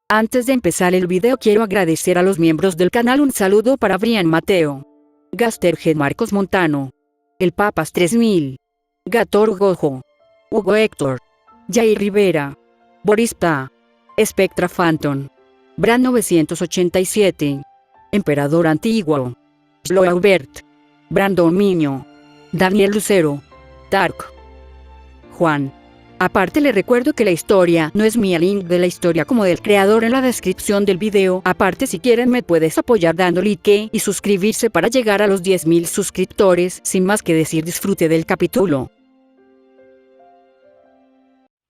Antes de empezar el video quiero agradecer a los miembros del canal. Un saludo para Brian Mateo, Gasterhead Marcos Montano, El Papas 3000, Gator Gojo, Hugo Héctor, Jair Rivera, Boris Pa, Spectra Phantom, Bran 987, Emperador Antiguo, Sloaubert, Brandon Miño, Daniel Lucero, Tark, Juan. Aparte le recuerdo que la historia no es mía, link de la historia como del creador en la descripción del video. Aparte, si quieren me puedes apoyar dando like y suscribirse para llegar a los 10.000 suscriptores. Sin más que decir, disfrute del capítulo.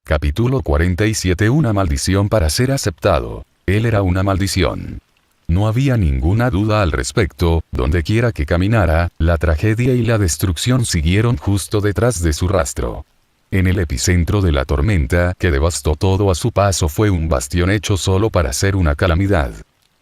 Capítulo 47. Una maldición para ser aceptado. Él era una maldición. No había ninguna duda al respecto. Donde quiera que caminara, la tragedia y la destrucción siguieron justo detrás de su rastro. En el epicentro de la tormenta que devastó todo a su paso fue un bastión hecho solo para ser una calamidad.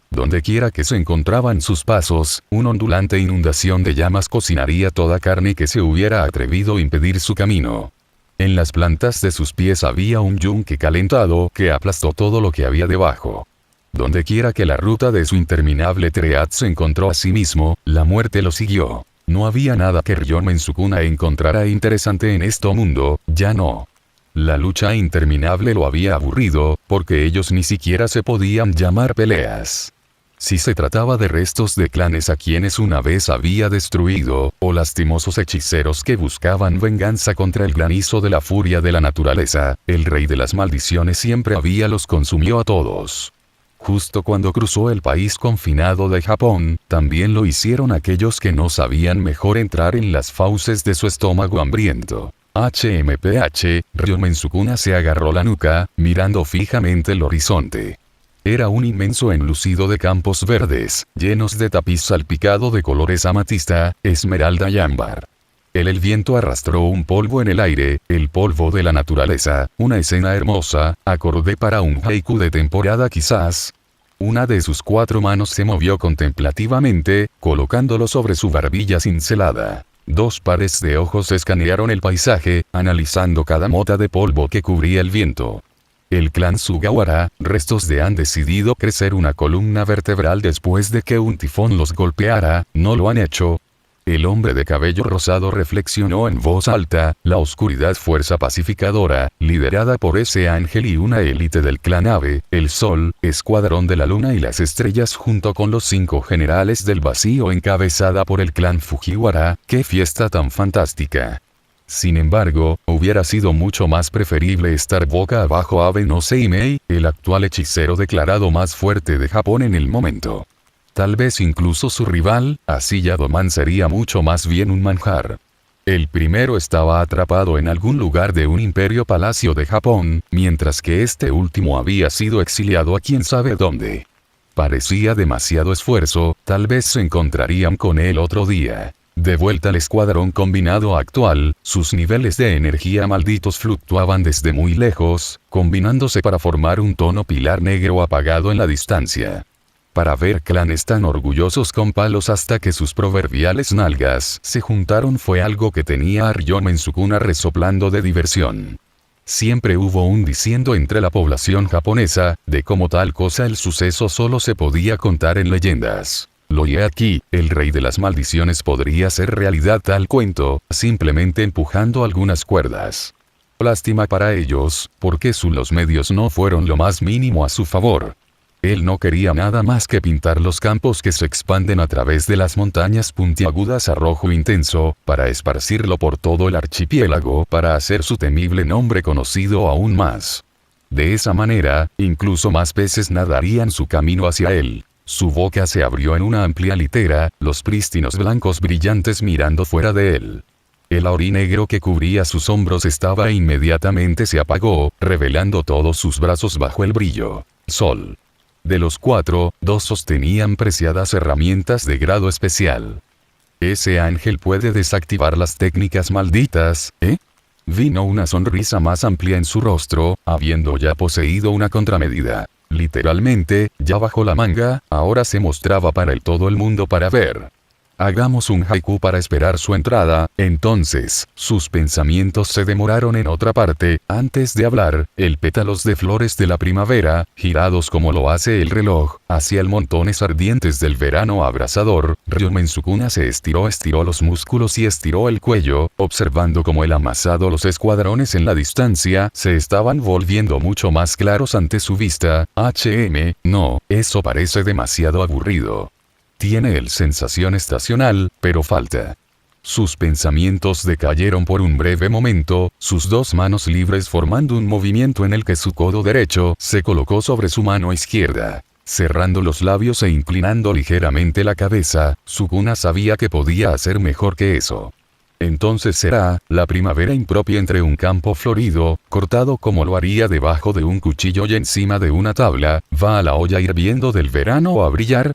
Donde quiera que se encontraban sus pasos, una ondulante inundación de llamas cocinaría toda carne que se hubiera atrevido a impedir su camino. En las plantas de sus pies había un yunque calentado que aplastó todo lo que había debajo. Donde quiera que la ruta de su interminable triad se encontró a sí mismo, la muerte lo siguió. No había nada que Ryomen Sukuna encontrara interesante en este mundo, ya no. La lucha interminable lo había aburrido, porque ellos ni siquiera se podían llamar peleas. Si se trataba de restos de clanes a quienes una vez había destruido, o lastimosos hechiceros que buscaban venganza contra el granizo de la furia de la naturaleza, el rey de las maldiciones siempre los consumió a todos. Justo cuando cruzó el país confinado de Japón, también lo hicieron aquellos que no sabían mejor entrar en las fauces de su estómago hambriento. HMPH, Ryomen Sukuna se agarró la nuca, mirando fijamente el horizonte. Era un inmenso enlucido de campos verdes, llenos de tapiz salpicado de colores amatista, esmeralda y ámbar. El viento arrastró un polvo en el aire, el polvo de la naturaleza, una escena hermosa, acorde para un haiku de temporada quizás. Una de sus 4 manos se movió contemplativamente, colocándolo sobre su barbilla cincelada. 2 pares de ojos escanearon el paisaje, analizando cada mota de polvo que cubría el viento. El clan Sugawara, restos de han decidido crecer una columna vertebral después de que un tifón los golpeara, no lo han hecho. El hombre de cabello rosado reflexionó en voz alta, la oscuridad fuerza pacificadora, liderada por ese ángel y una élite del clan Ave, el sol, escuadrón de la luna y las estrellas junto con los 5 generales del vacío encabezada por el clan Fujiwara, ¡qué fiesta tan fantástica! Sin embargo, hubiera sido mucho más preferible estar boca abajo Abe no Seimei, el actual hechicero declarado más fuerte de Japón en el momento. Tal vez incluso su rival, así Yadoman sería mucho más bien un manjar. El primero estaba atrapado en algún lugar de un imperio palacio de Japón, mientras que este último había sido exiliado a quién sabe dónde. Parecía demasiado esfuerzo, tal vez se encontrarían con él otro día. De vuelta al escuadrón combinado actual, sus niveles de energía malditos fluctuaban desde muy lejos, combinándose para formar un tono pilar negro apagado en la distancia. Para ver clanes tan orgullosos con palos hasta que sus proverbiales nalgas se juntaron fue algo que tenía a Ryomen Sukuna resoplando de diversión. Siempre hubo un diciendo entre la población japonesa, de cómo tal cosa el suceso solo se podía contar en leyendas. Lo he aquí, el rey de las maldiciones podría ser realidad tal cuento, simplemente empujando algunas cuerdas. Lástima para ellos, porque los medios no fueron lo más mínimo a su favor. Él no quería nada más que pintar los campos que se expanden a través de las montañas puntiagudas a rojo intenso, para esparcirlo por todo el archipiélago para hacer su temible nombre conocido aún más. De esa manera, incluso más peces nadarían su camino hacia él. Su boca se abrió en una amplia litera, los prístinos blancos brillantes mirando fuera de él. El auri negro que cubría sus hombros estaba e inmediatamente se apagó, revelando todos sus brazos bajo el brillo. Sol. De los 4, 2 sostenían preciadas herramientas de grado especial. ¿Ese ángel puede desactivar las técnicas malditas, Vino una sonrisa más amplia en su rostro, habiendo ya poseído una contramedida. Literalmente, ya bajo la manga, ahora se mostraba para todo el mundo para ver. Hagamos un haiku para esperar su entrada. Entonces, sus pensamientos se demoraron en otra parte, antes de hablar, el pétalos de flores de la primavera, girados como lo hace el reloj, hacia el montones ardientes del verano abrasador. Ryomen Sukuna se estiró los músculos y estiró el cuello, observando como el amasado los escuadrones en la distancia se estaban volviendo mucho más claros ante su vista. No, eso parece demasiado aburrido. Tiene el sensación estacional, pero falta. Sus pensamientos decayeron por un breve momento, sus dos manos libres formando un movimiento en el que su codo derecho se colocó sobre su mano izquierda. Cerrando los labios e inclinando ligeramente la cabeza, Sukuna sabía que podía hacer mejor que eso. Entonces será la primavera impropia entre un campo florido, cortado como lo haría debajo de un cuchillo y encima de una tabla, va a la olla hirviendo del verano a brillar.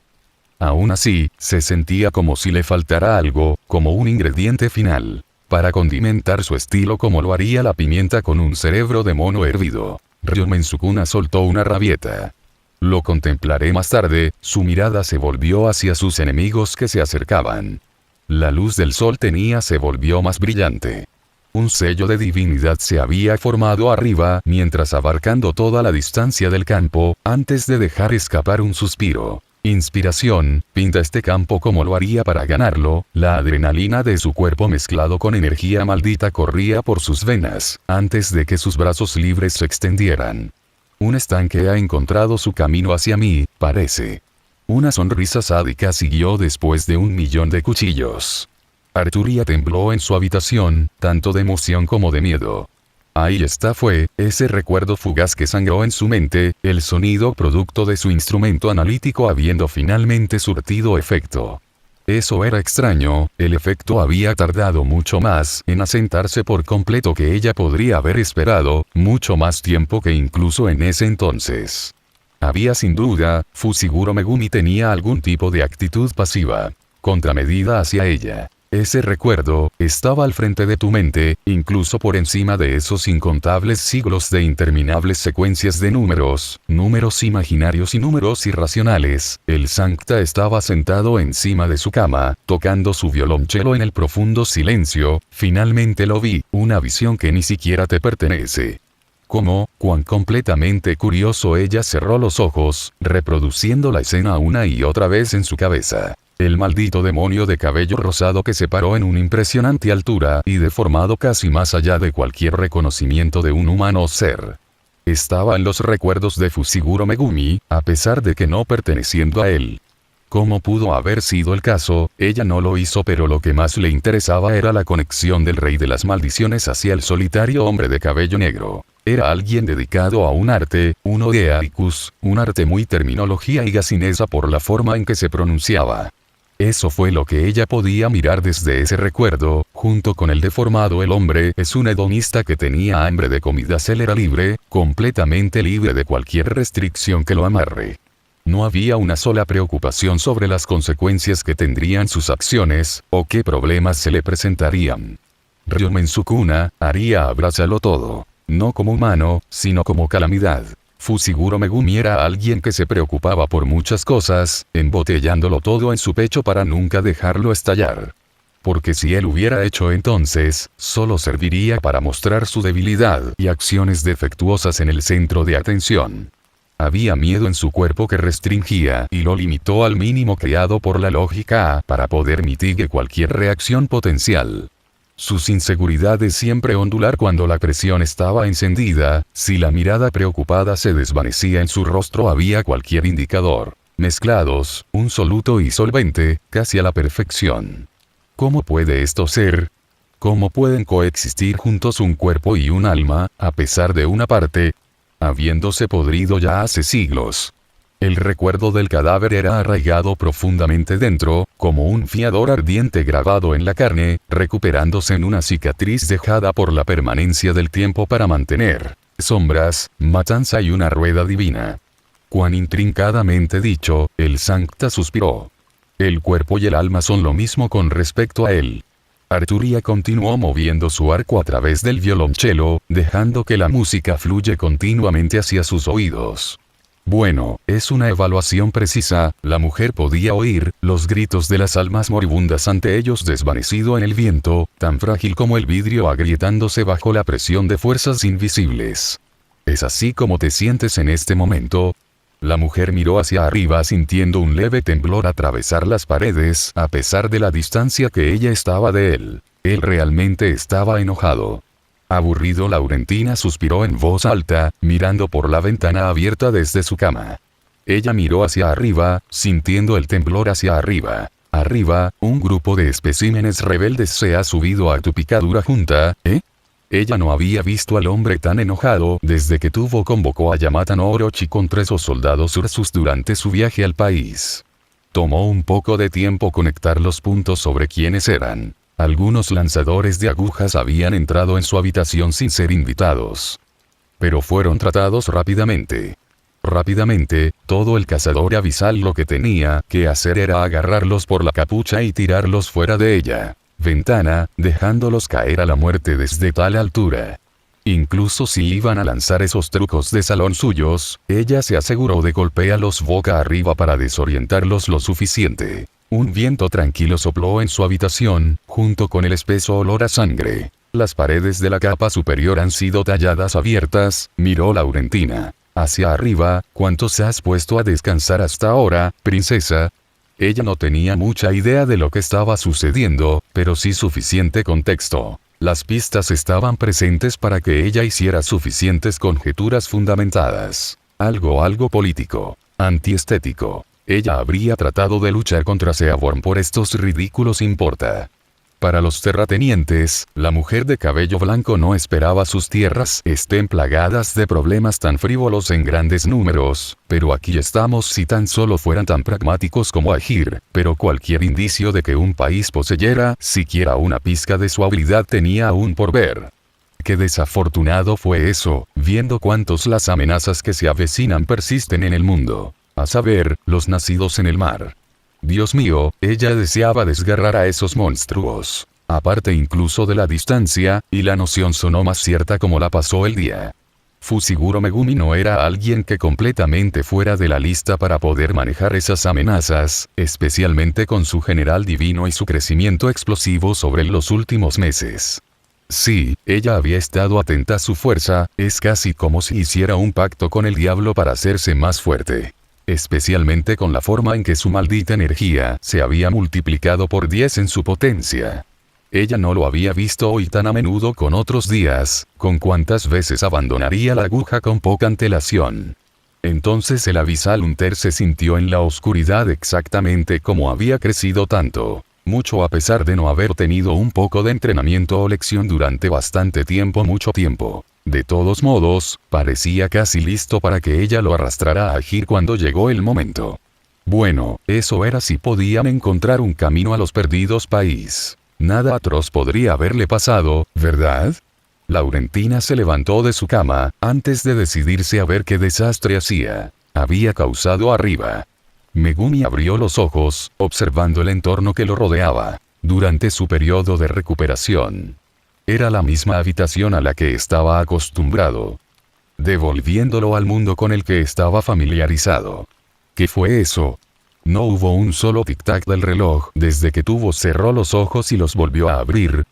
Aún así, se sentía como si le faltara algo, como un ingrediente final, para condimentar su estilo como lo haría la pimienta con un cerebro de mono hervido. Ryomen Sukuna soltó una rabieta. Lo contemplaré más tarde. Su mirada se volvió hacia sus enemigos que se acercaban. La luz del sol se volvió más brillante. Un sello de divinidad se había formado arriba mientras abarcando toda la distancia del campo, antes de dejar escapar un suspiro. Inspiración, pinta este campo como lo haría para ganarlo. La adrenalina de su cuerpo mezclado con energía maldita corría por sus venas, antes de que sus brazos libres se extendieran. Un estanque ha encontrado su camino hacia mí, parece. Una sonrisa sádica siguió después de 1.000.000 de cuchillos. Arturia tembló en su habitación, tanto de emoción como de miedo. Ahí está fue, ese recuerdo fugaz que sangró en su mente, el sonido producto de su instrumento analítico habiendo finalmente surtido efecto. Eso era extraño, el efecto había tardado mucho más en asentarse por completo que ella podría haber esperado, mucho más tiempo que incluso en ese entonces. Había sin duda, Fushiguro Megumi tenía algún tipo de actitud pasiva, contramedida hacia ella. Ese recuerdo estaba al frente de tu mente, incluso por encima de esos incontables siglos de interminables secuencias de números imaginarios y números irracionales. El Sancta estaba sentado encima de su cama, tocando su violonchelo en el profundo silencio. Finalmente lo vi, una visión que ni siquiera te pertenece. Como, cuán completamente curioso, ella cerró los ojos, reproduciendo la escena una y otra vez en su cabeza. El maldito demonio de cabello rosado que se paró en una impresionante altura y deformado casi más allá de cualquier reconocimiento de un humano ser. Estaba en los recuerdos de Fushiguro Megumi, a pesar de que no perteneciendo a él. Como pudo haber sido el caso, ella no lo hizo, pero lo que más le interesaba era la conexión del rey de las maldiciones hacia el solitario hombre de cabello negro. Era alguien dedicado a un arte, un odeaikus, un arte muy terminología y gasinesa por la forma en que se pronunciaba. Eso fue lo que ella podía mirar desde ese recuerdo. Junto con el deformado, el hombre es un hedonista que tenía hambre de comida. Él era libre, completamente libre de cualquier restricción que lo amarre. No había una sola preocupación sobre las consecuencias que tendrían sus acciones, o qué problemas se le presentarían. Ryomen Sukuna haría abrázalo todo, no como humano, sino como calamidad. Fushiguro Megumi era alguien que se preocupaba por muchas cosas, embotellándolo todo en su pecho para nunca dejarlo estallar. Porque si él hubiera hecho entonces, solo serviría para mostrar su debilidad y acciones defectuosas en el centro de atención. Había miedo en su cuerpo que restringía y lo limitó al mínimo creado por la lógica para poder mitigar cualquier reacción potencial. Sus inseguridades siempre ondular cuando la presión estaba encendida. Si la mirada preocupada se desvanecía en su rostro, había cualquier indicador. Mezclados, un soluto y solvente, casi a la perfección. ¿Cómo puede esto ser? ¿Cómo pueden coexistir juntos un cuerpo y un alma, a pesar de una parte, habiéndose podrido ya hace siglos? El recuerdo del cadáver era arraigado profundamente dentro, como un fiador ardiente grabado en la carne, recuperándose en una cicatriz dejada por la permanencia del tiempo para mantener sombras, matanza y una rueda divina. Cuán intrincadamente dicho, el Sancta suspiró. El cuerpo y el alma son lo mismo con respecto a él. Arturia continuó moviendo su arco a través del violonchelo, dejando que la música fluye continuamente hacia sus oídos. Bueno, es una evaluación precisa, la mujer podía oír los gritos de las almas moribundas ante ellos desvanecido en el viento, tan frágil como el vidrio agrietándose bajo la presión de fuerzas invisibles. ¿Es así como te sientes en este momento? La mujer miró hacia arriba sintiendo un leve temblor atravesar las paredes, a pesar de la distancia que ella estaba de él. Él realmente estaba enojado. Aburrido, Laurentina suspiró en voz alta, mirando por la ventana abierta desde su cama. Ella miró hacia arriba, sintiendo el temblor hacia arriba. Arriba, un grupo de especímenes rebeldes se ha subido a tu picadura junta, ¿eh? Ella no había visto al hombre tan enojado desde que convocó a Yamata no Orochi con 3 soldados Ursus durante su viaje al país. Tomó un poco de tiempo conectar los puntos sobre quiénes eran. Algunos lanzadores de agujas habían entrado en su habitación sin ser invitados. Pero fueron tratados rápidamente. Rápidamente, todo el cazador abisal lo que tenía que hacer era agarrarlos por la capucha y tirarlos fuera de ella. Ventana, dejándolos caer a la muerte desde tal altura. Incluso si iban a lanzar esos trucos de salón suyos, ella se aseguró de golpearlos boca arriba para desorientarlos lo suficiente. Un viento tranquilo sopló en su habitación, junto con el espeso olor a sangre. Las paredes de la capa superior han sido talladas abiertas, miró Laurentina. Hacia arriba, ¿cuántos has puesto a descansar hasta ahora, princesa? Ella no tenía mucha idea de lo que estaba sucediendo, pero sí suficiente contexto. Las pistas estaban presentes para que ella hiciera suficientes conjeturas fundamentadas. Algo político, antiestético. Ella habría tratado de luchar contra Seaborn por estos ridículos importa. Para los terratenientes, la mujer de cabello blanco no esperaba sus tierras estén plagadas de problemas tan frívolos en grandes números, pero aquí estamos si tan solo fueran tan pragmáticos como Agir, pero cualquier indicio de que un país poseyera siquiera una pizca de su habilidad tenía aún por ver. Qué desafortunado fue eso, viendo cuántos las amenazas que se avecinan persisten en el mundo. A saber, los nacidos en el mar. Dios mío, ella deseaba desgarrar a esos monstruos. Aparte incluso de la distancia, y la noción sonó más cierta como la pasó el día. Fushiguro Megumi no era alguien que completamente fuera de la lista para poder manejar esas amenazas, especialmente con su general divino y su crecimiento explosivo sobre los últimos meses. Sí, ella había estado atenta a su fuerza, es casi como si hiciera un pacto con el diablo para hacerse más fuerte. Especialmente con la forma en que su maldita energía se había multiplicado por 10 en su potencia. Ella no lo había visto hoy tan a menudo con otros días, con cuántas veces abandonaría la aguja con poca antelación. Entonces el abisal Hunter se sintió en la oscuridad exactamente como había crecido tanto, mucho a pesar de no haber tenido un poco de entrenamiento o lección durante bastante tiempo, mucho tiempo. De todos modos, parecía casi listo para que ella lo arrastrara a Agir cuando llegó el momento. Bueno, eso era si podían encontrar un camino a los perdidos país. Nada atroz podría haberle pasado, ¿verdad? Laurentina se levantó de su cama, antes de decidirse a ver qué desastre había causado arriba. Megumi abrió los ojos, observando el entorno que lo rodeaba, durante su periodo de recuperación. Era la misma habitación a la que estaba acostumbrado. Devolviéndolo al mundo con el que estaba familiarizado. ¿Qué fue eso? No hubo un solo tic-tac del reloj desde que cerró los ojos y los volvió a abrir.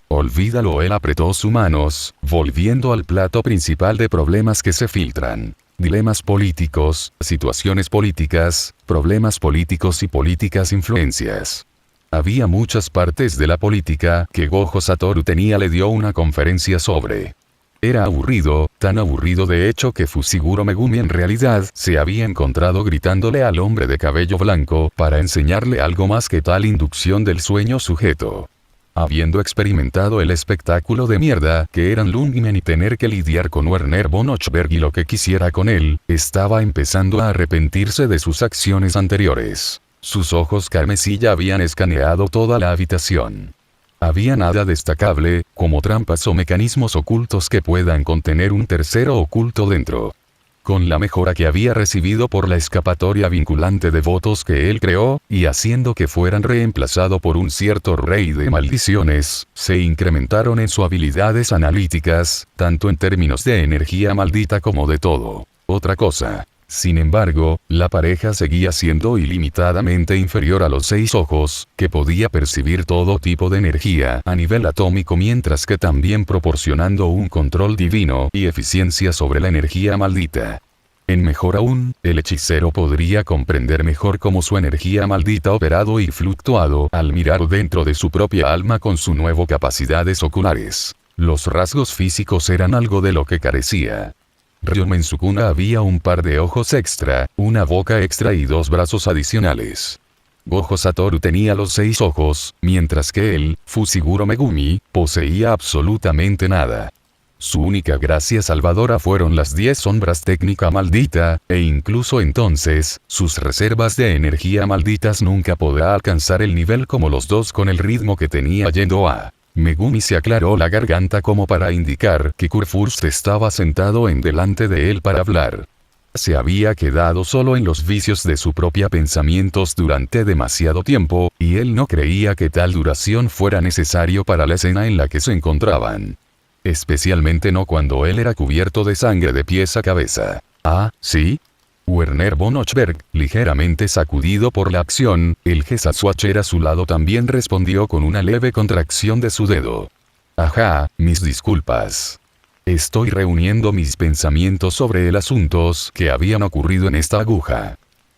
Olvídalo, él apretó sus manos, volviendo al plato principal de problemas que se filtran. Dilemas políticos, situaciones políticas, problemas políticos y políticas influencias. Había muchas partes de la política que Gojo Satoru le dio una conferencia sobre. Era aburrido, tan aburrido de hecho que Fushiguro Megumi en realidad se había encontrado gritándole al hombre de cabello blanco para enseñarle algo más que tal inducción del sueño sujeto. Habiendo experimentado el espectáculo de mierda que eran Lungmen y tener que lidiar con Werner von Ochberg y lo que quisiera con él, estaba empezando a arrepentirse de sus acciones anteriores. Sus ojos carmesí ya habían escaneado toda la habitación. Había nada destacable, como trampas o mecanismos ocultos que puedan contener un tercero oculto dentro. Con la mejora que había recibido por la escapatoria vinculante de votos que él creó, y haciendo que fueran reemplazado por un cierto rey de maldiciones, se incrementaron en sus habilidades analíticas, tanto en términos de energía maldita como de todo. Otra cosa. Sin embargo, la pareja seguía siendo ilimitadamente inferior a los 6 ojos, que podía percibir todo tipo de energía a nivel atómico, mientras que también proporcionando un control divino y eficiencia sobre la energía maldita. En mejor aún, el hechicero podría comprender mejor cómo su energía maldita operado y fluctuado al mirar dentro de su propia alma con sus nuevas capacidades oculares. Los rasgos físicos eran algo de lo que carecía. Ryomen Sukuna había un par de ojos extra, una boca extra y 2 brazos adicionales. Gojo Satoru tenía los 6 ojos, mientras que él, Fushiguro Megumi, poseía absolutamente nada. Su única gracia salvadora fueron las 10 sombras técnica maldita, e incluso entonces, sus reservas de energía malditas nunca podrá alcanzar el nivel como los dos con el ritmo que tenía yendo a. Megumi se aclaró la garganta como para indicar que Kurfürst estaba sentado en delante de él para hablar. Se había quedado solo en los vicios de su propia pensamientos durante demasiado tiempo, y él no creía que tal duración fuera necesario para la escena en la que se encontraban. Especialmente no cuando él era cubierto de sangre de pies a cabeza. ¿Ah, sí? Werner von Ochberg, ligeramente sacudido por la acción, el Gesaswatcher a su lado también respondió con una leve contracción de su dedo. Ajá, mis disculpas. Estoy reuniendo mis pensamientos sobre el asuntos que habían ocurrido en esta aguja.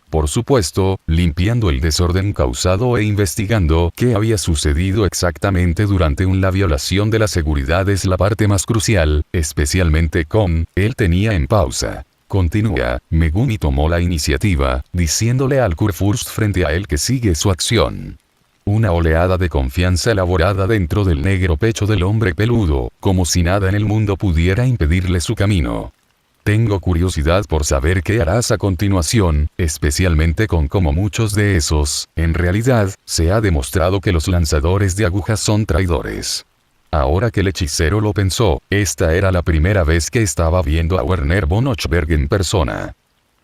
Por supuesto, limpiando el desorden causado e investigando qué había sucedido exactamente durante la violación de la seguridad es la parte más crucial, especialmente con, él tenía en pausa. Continúa, Megumi tomó la iniciativa, diciéndole al Kurfürst frente a él que sigue su acción. Una oleada de confianza elaborada dentro del negro pecho del hombre peludo, como si nada en el mundo pudiera impedirle su camino. Tengo curiosidad por saber qué harás a continuación, especialmente con cómo muchos de esos, en realidad, se ha demostrado que los lanzadores de agujas son traidores. Ahora que el hechicero lo pensó, esta era la primera vez que estaba viendo a Werner von Ochberg en persona.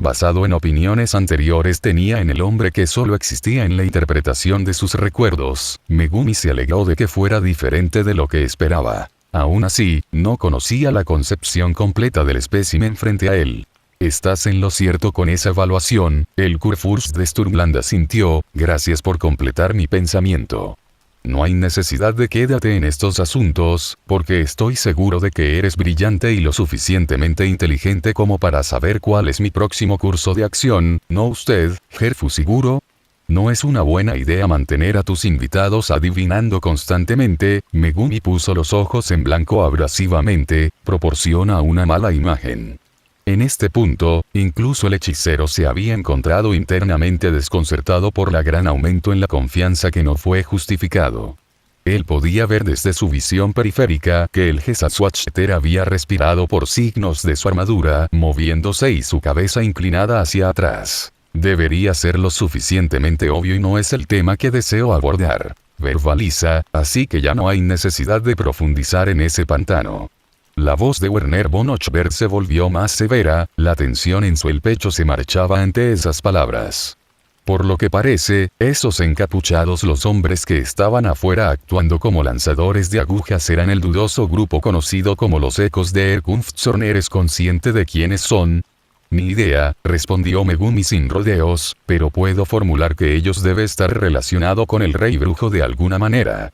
Basado en opiniones anteriores tenía en el hombre que solo existía en la interpretación de sus recuerdos, Megumi se alegró de que fuera diferente de lo que esperaba. Aún así, no conocía la concepción completa del espécimen frente a él. Estás en lo cierto con esa evaluación, el Kurfürst de Sturmland asintió, gracias por completar mi pensamiento. No hay necesidad de quédate en estos asuntos, porque estoy seguro de que eres brillante y lo suficientemente inteligente como para saber cuál es mi próximo curso de acción, ¿no usted, Herr Fushiguro? No es una buena idea mantener a tus invitados adivinando constantemente, Megumi puso los ojos en blanco abrasivamente, proporciona una mala imagen. En este punto, incluso el hechicero se había encontrado internamente desconcertado por la gran aumento en la confianza que no fue justificado. Él podía ver desde su visión periférica que el Gesaswatcher había respirado por signos de su armadura moviéndose y su cabeza inclinada hacia atrás. Debería ser lo suficientemente obvio y no es el tema que deseo abordar. Verbaliza, así que ya no hay necesidad de profundizar en ese pantano. La voz de Werner von Ochberg se volvió más severa, la tensión en su pecho se marchaba ante esas palabras. Por lo que parece, esos encapuchados los hombres que estaban afuera actuando como lanzadores de agujas eran el dudoso grupo conocido como los Ecos de Erkunftsorn. ¿Eres consciente de quiénes son? Ni idea, respondió Megumi sin rodeos, pero puedo formular que ellos debe estar relacionado con el rey brujo de alguna manera.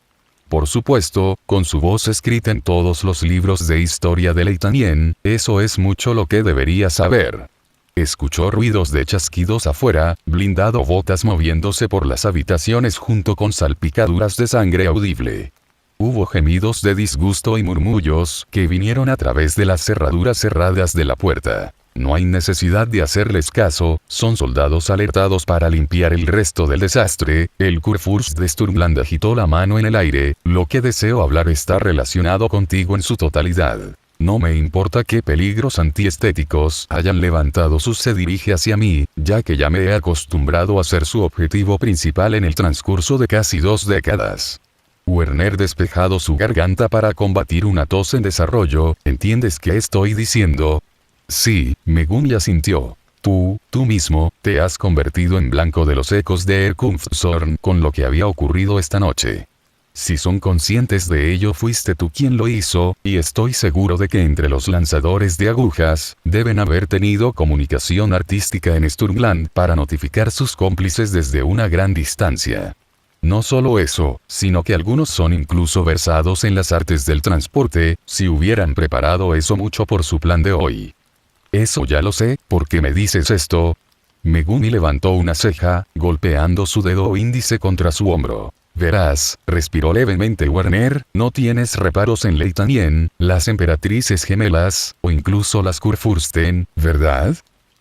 Por supuesto, con su voz escrita en todos los libros de historia de Leitanien, eso es mucho lo que debería saber. Escuchó ruidos de chasquidos afuera, blindado botas moviéndose por las habitaciones junto con salpicaduras de sangre audible. Hubo gemidos de disgusto y murmullos que vinieron a través de las cerraduras cerradas de la puerta. No hay necesidad de hacerles caso, son soldados alertados para limpiar el resto del desastre. El Kurfürst de Sturmland agitó la mano en el aire, lo que deseo hablar está relacionado contigo en su totalidad. No me importa qué peligros antiestéticos hayan levantado se dirige hacia mí, ya que ya me he acostumbrado a ser su objetivo principal en el transcurso de casi 2 décadas. Werner despejado su garganta para combatir una tos en desarrollo, ¿entiendes qué estoy diciendo? Sí, Megumi asintió. Tú mismo, te has convertido en blanco de los ecos de Erkunftsorn con lo que había ocurrido esta noche. Si son conscientes de ello, fuiste tú quien lo hizo, y estoy seguro de que entre los lanzadores de agujas, deben haber tenido comunicación artística en Sturmland para notificar sus cómplices desde una gran distancia. No solo eso, sino que algunos son incluso versados en las artes del transporte, si hubieran preparado eso mucho por su plan de hoy. Eso ya lo sé, ¿por qué me dices esto? Megumi levantó una ceja, golpeando su dedo índice contra su hombro. Verás, respiró levemente Werner, no tienes reparos en Leitanien, las emperatrices gemelas, o incluso las Kurfürsten, ¿verdad?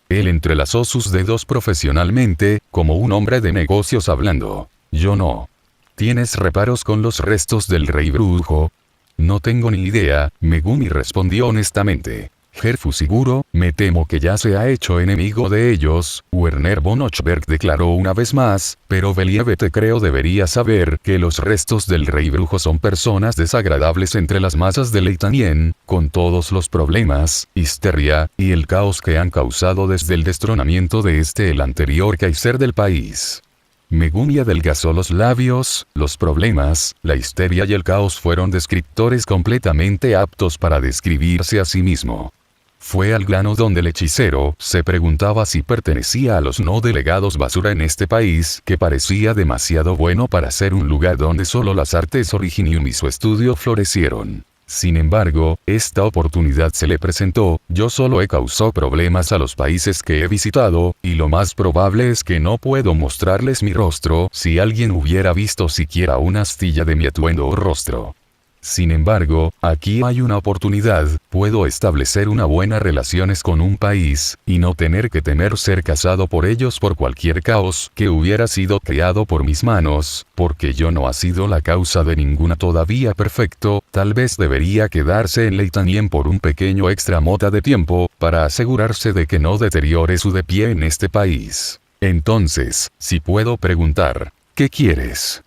Él entrelazó sus dedos profesionalmente, como un hombre de negocios hablando. Yo no. ¿Tienes reparos con los restos del rey brujo? No tengo ni idea, Megumi respondió honestamente. Fusiguro, me temo que ya se ha hecho enemigo de ellos, Werner von Ochberg declaró una vez más, pero Believe te creo debería saber que los restos del rey brujo son personas desagradables entre las masas de Leitanien, con todos los problemas, histeria, y el caos que han causado desde el destronamiento de el anterior Kaiser del país. Megumi adelgazó los labios, los problemas, la histeria y el caos fueron descriptores completamente aptos para describirse a sí mismo. Fue al grano donde el hechicero se preguntaba si pertenecía a los no delegados basura en este país, que parecía demasiado bueno para ser un lugar donde solo las artes Originium y su estudio florecieron. Sin embargo, esta oportunidad se le presentó, yo solo he causado problemas a los países que he visitado, y lo más probable es que no puedo mostrarles mi rostro si alguien hubiera visto siquiera una astilla de mi atuendo o rostro. Sin embargo, aquí hay una oportunidad, puedo establecer una buena relaciones con un país, y no tener que temer ser cazado por ellos por cualquier caos que hubiera sido creado por mis manos, porque yo no ha sido la causa de ninguna todavía perfecto, tal vez debería quedarse en Leitanien por un pequeño extra mota de tiempo, para asegurarse de que no deteriore su de pie en este país. Entonces, si puedo preguntar, ¿qué quieres?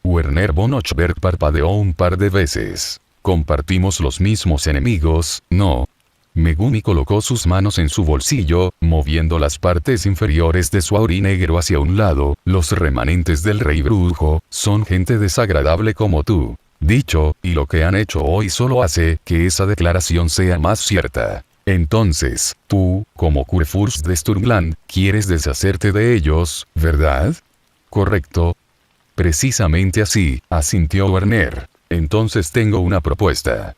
Werner von Ochberg parpadeó un par de veces. ¿Compartimos los mismos enemigos? No. Megumi colocó sus manos en su bolsillo, moviendo las partes inferiores de su auri negro hacia un lado. Los remanentes del rey brujo son gente desagradable como tú. Dicho, y lo que han hecho hoy solo hace que esa declaración sea más cierta. Entonces, tú, como Kurfürst de Sturmland, quieres deshacerte de ellos, ¿verdad? Correcto. Precisamente así, asintió Werner. Entonces tengo una propuesta.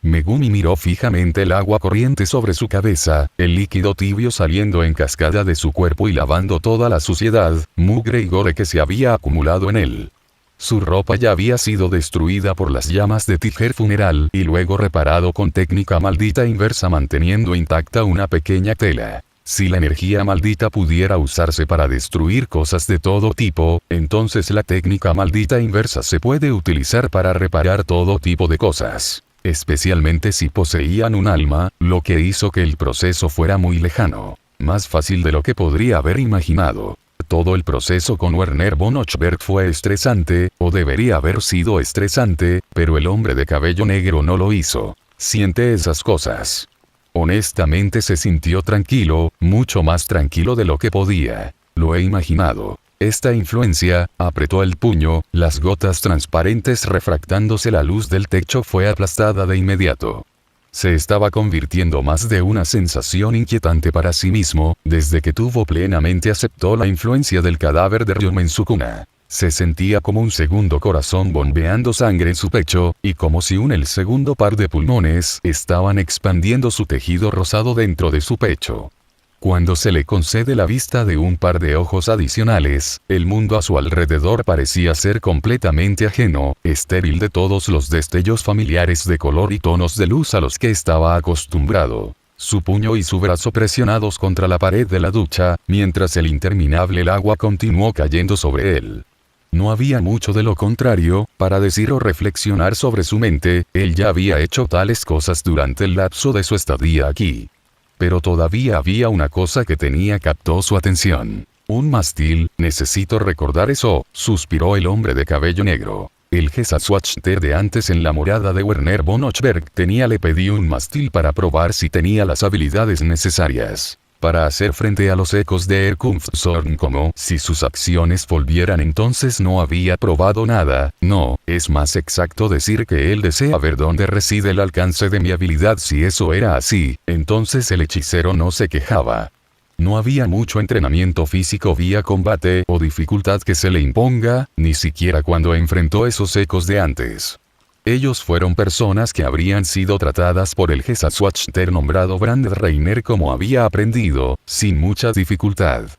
Megumi miró fijamente el agua corriente sobre su cabeza, el líquido tibio saliendo en cascada de su cuerpo y lavando toda la suciedad, mugre y gore que se había acumulado en él. Su ropa ya había sido destruida por las llamas de Tiger Funeral y luego reparado con técnica maldita inversa manteniendo intacta una pequeña tela. Si la energía maldita pudiera usarse para destruir cosas de todo tipo, entonces la técnica maldita inversa se puede utilizar para reparar todo tipo de cosas. Especialmente si poseían un alma, lo que hizo que el proceso fuera muy lejano. Más fácil de lo que podría haber imaginado. Todo el proceso con Werner von Ochberg fue estresante, o debería haber sido estresante, pero el hombre de cabello negro no lo hizo. Siente esas cosas. Honestamente se sintió tranquilo, mucho más tranquilo de lo que podía. Lo he imaginado. Esta influencia, apretó el puño, las gotas transparentes refractándose la luz del techo fue aplastada de inmediato. Se estaba convirtiendo más de una sensación inquietante para sí mismo, desde que plenamente aceptó la influencia del cadáver de Ryum en su cuna. Se sentía como un segundo corazón bombeando sangre en su pecho, y como si el segundo par de pulmones estaban expandiendo su tejido rosado dentro de su pecho. Cuando se le concede la vista de un par de ojos adicionales, el mundo a su alrededor parecía ser completamente ajeno, estéril de todos los destellos familiares de color y tonos de luz a los que estaba acostumbrado. Su puño y su brazo presionados contra la pared de la ducha, mientras el interminable agua continuó cayendo sobre él. No había mucho de lo contrario, para decir o reflexionar sobre su mente, él ya había hecho tales cosas durante el lapso de su estadía aquí. Pero todavía había una cosa que captó su atención. Un mástil, necesito recordar eso, suspiró el hombre de cabello negro. El Gesaswachter de antes en la morada de Werner von Ochberg le pedí un mástil para probar si tenía las habilidades necesarias. para hacer frente a los ecos de Erkunftsorn, como si sus acciones volvieran. Entonces no había probado nada. No, es más exacto decir que él desea ver dónde reside el alcance de mi habilidad. Si eso era así, entonces el hechicero no se quejaba. No había mucho entrenamiento físico vía combate o dificultad que se le imponga, ni siquiera cuando enfrentó esos ecos de antes. Ellos fueron personas que habrían sido tratadas por el Gesaswachter nombrado Brandreiner como había aprendido, sin mucha dificultad.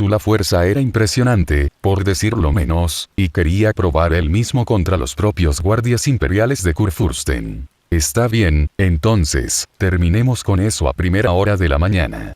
La fuerza era impresionante, por decirlo menos, y quería probar él mismo contra los propios guardias imperiales de Kurfürsten. Está bien, entonces, terminemos con eso a primera hora de la mañana.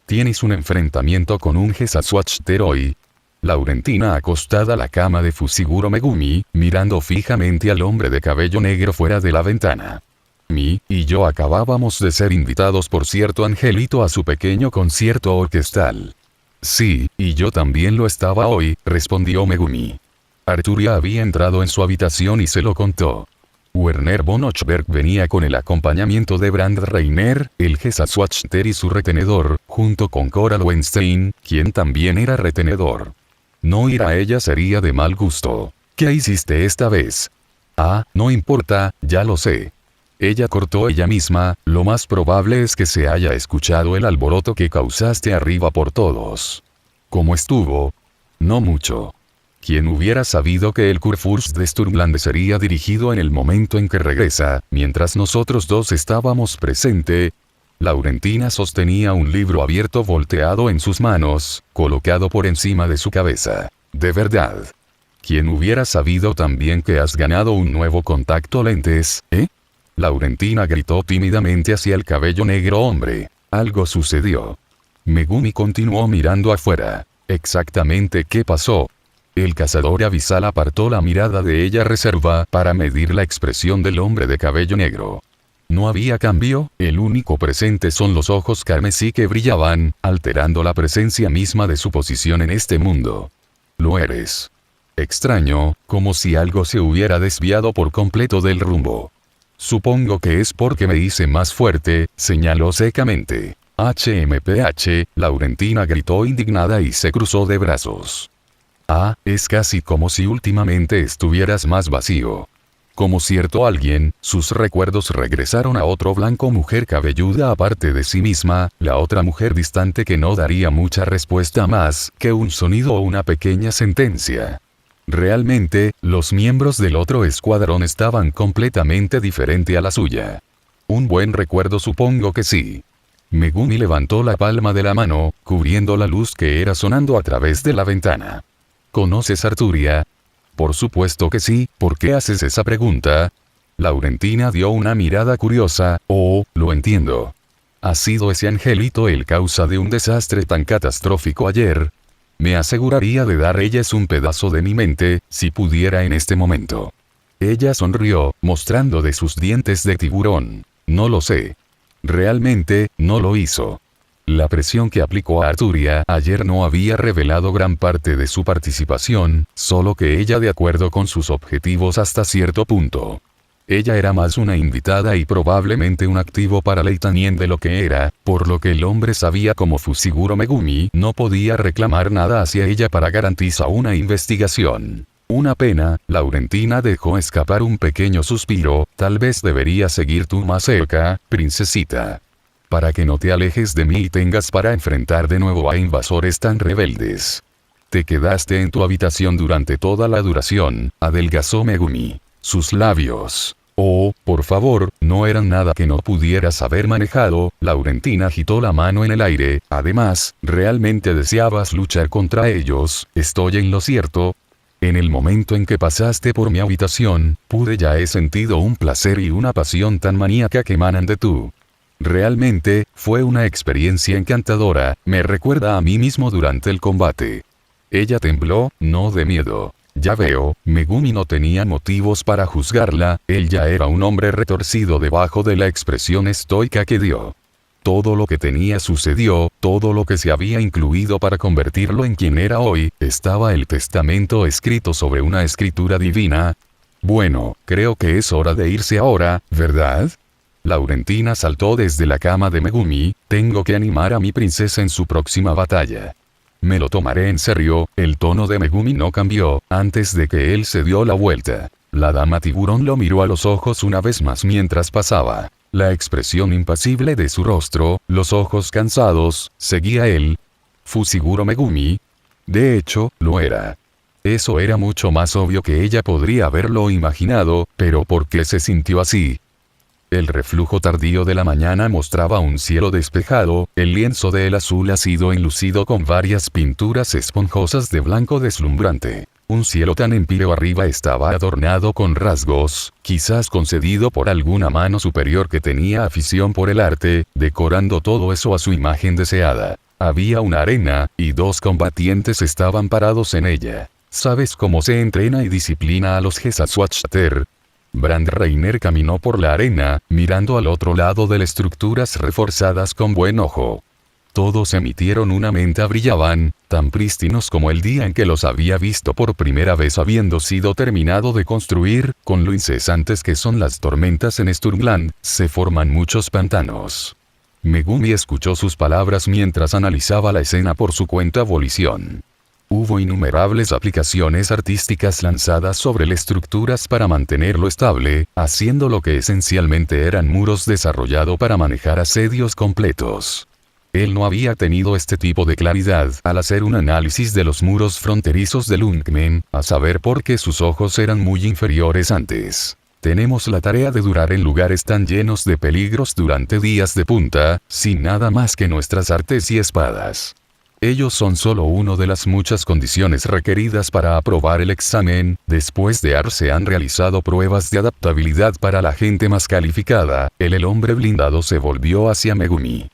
Tienes un enfrentamiento con un Gesaswachter hoy. Laurentina acostada a la cama de Fushiguro Megumi, mirando fijamente al hombre de cabello negro fuera de la ventana. Mi y yo acabábamos de ser invitados por cierto angelito a su pequeño concierto orquestal. Sí, y yo también lo estaba hoy, respondió Megumi. Arturia había entrado en su habitación y se lo contó. Werner von Ochberg venía con el acompañamiento de Brandreiner, el Gesaswachter y su retenedor, junto con Cora Lowenstein, quien también era retenedor. No ir a ella sería de mal gusto. ¿Qué hiciste esta vez? Ah, no importa, ya lo sé. Ella cortó ella misma, lo más probable es que se haya escuchado el alboroto que causaste arriba por todos. ¿Cómo estuvo? No mucho. ¿Quién hubiera sabido que el Kurfürst de Sturmland sería dirigido en el momento en que regresa, mientras nosotros dos estábamos presente? Laurentina sostenía un libro abierto volteado en sus manos, colocado por encima de su cabeza. De verdad. ¿Quién hubiera sabido también que has ganado un nuevo contacto lentes, eh? Laurentina gritó tímidamente hacia el cabello negro hombre. Algo sucedió. Megumi continuó mirando afuera. ¿Exactamente qué pasó? El cazador abisal apartó la mirada de ella reserva para medir la expresión del hombre de cabello negro. No había cambio, el único presente son los ojos carmesí que brillaban, alterando la presencia misma de su posición en este mundo. Lo eres. Extraño, como si algo se hubiera desviado por completo del rumbo. Supongo que es porque me hice más fuerte, señaló secamente. HMPH, Laurentina gritó indignada y se cruzó de brazos. Ah, es casi como si últimamente estuvieras más vacío. Como cierto alguien, sus recuerdos regresaron a otro blanco mujer cabelluda aparte de sí misma, la otra mujer distante que no daría mucha respuesta más que un sonido o una pequeña sentencia. Realmente, los miembros del otro escuadrón estaban completamente diferente a la suya. Un buen recuerdo supongo que sí. Megumi levantó la palma de la mano, cubriendo la luz que era sonando a través de la ventana. ¿Conoces Arturia? Por supuesto que sí, ¿por qué haces esa pregunta? Laurentina dio una mirada curiosa. Oh, lo entiendo. ¿Ha sido ese angelito el causa de un desastre tan catastrófico ayer? Me aseguraría de dar ellas un pedazo de mi mente, si pudiera en este momento. Ella sonrió, mostrando de sus dientes de tiburón. No lo sé. Realmente, no lo hizo. La presión que aplicó a Arturia ayer no había revelado gran parte de su participación, solo que ella de acuerdo con sus objetivos hasta cierto punto. Ella era más una invitada y probablemente un activo para Leitanien de lo que era, por lo que el hombre sabía como Fushiguro Megumi no podía reclamar nada hacia ella para garantizar una investigación. Una pena, Laurentina dejó escapar un pequeño suspiro, tal vez debería seguir tú más cerca, princesita. Para que no te alejes de mí y tengas para enfrentar de nuevo a invasores tan rebeldes. Te quedaste en tu habitación durante toda la duración, adelgazó Megumi. Sus labios. Oh, por favor, no eran nada que no pudieras haber manejado. Laurentina agitó la mano en el aire. Además, ¿realmente deseabas luchar contra ellos? ¿Estoy en lo cierto? En el momento en que pasaste por mi habitación, ya he sentido un placer y una pasión tan maníaca que emanan de tú. Realmente, fue una experiencia encantadora, me recuerda a mí mismo durante el combate. Ella tembló, no de miedo. Ya veo, Megumi no tenía motivos para juzgarla, él ya era un hombre retorcido debajo de la expresión estoica que dio. Todo lo que tenía sucedió, todo lo que se había incluido para convertirlo en quien era hoy, estaba el testamento escrito sobre una escritura divina. Bueno, creo que es hora de irse ahora, ¿verdad? Laurentina saltó desde la cama de Megumi. Tengo que animar a mi princesa en su próxima batalla. Me lo tomaré en serio. El tono de Megumi no cambió, antes de que él se dio la vuelta. La dama tiburón lo miró a los ojos una vez más mientras pasaba. La expresión impasible de su rostro, los ojos cansados, seguía él. ¿Fusiguro Megumi? De hecho, lo era. Eso era mucho más obvio que ella podría haberlo imaginado, pero ¿por qué se sintió así? El reflujo tardío de la mañana mostraba un cielo despejado, el lienzo del azul ácido enlucido con varias pinturas esponjosas de blanco deslumbrante. Un cielo tan empíreo arriba estaba adornado con rasgos, quizás concedido por alguna mano superior que tenía afición por el arte, decorando todo eso a su imagen deseada. Había una arena, y 2 combatientes estaban parados en ella. ¿Sabes cómo se entrena y disciplina a los Gesaswatchter? Brand Reiner caminó por la arena, mirando al otro lado de las estructuras reforzadas con buen ojo. Todos emitieron una menta, brillaban, tan prístinos como el día en que los había visto por primera vez habiendo sido terminado de construir. Con lo incesantes que son las tormentas en Sturmland, se forman muchos pantanos. Megumi escuchó sus palabras mientras analizaba la escena por su cuenta volición. Hubo innumerables aplicaciones artísticas lanzadas sobre las estructuras para mantenerlo estable, haciendo lo que esencialmente eran muros desarrollado para manejar asedios completos. Él no había tenido este tipo de claridad al hacer un análisis de los muros fronterizos de Lungmen, a saber por qué sus ojos eran muy inferiores antes. Tenemos la tarea de durar en lugares tan llenos de peligros durante días de punta, sin nada más que nuestras artes y espadas. Ellos son solo una de las muchas condiciones requeridas para aprobar el examen. Después de se han realizado pruebas de adaptabilidad para la gente más calificada. El hombre blindado se volvió hacia Megumi.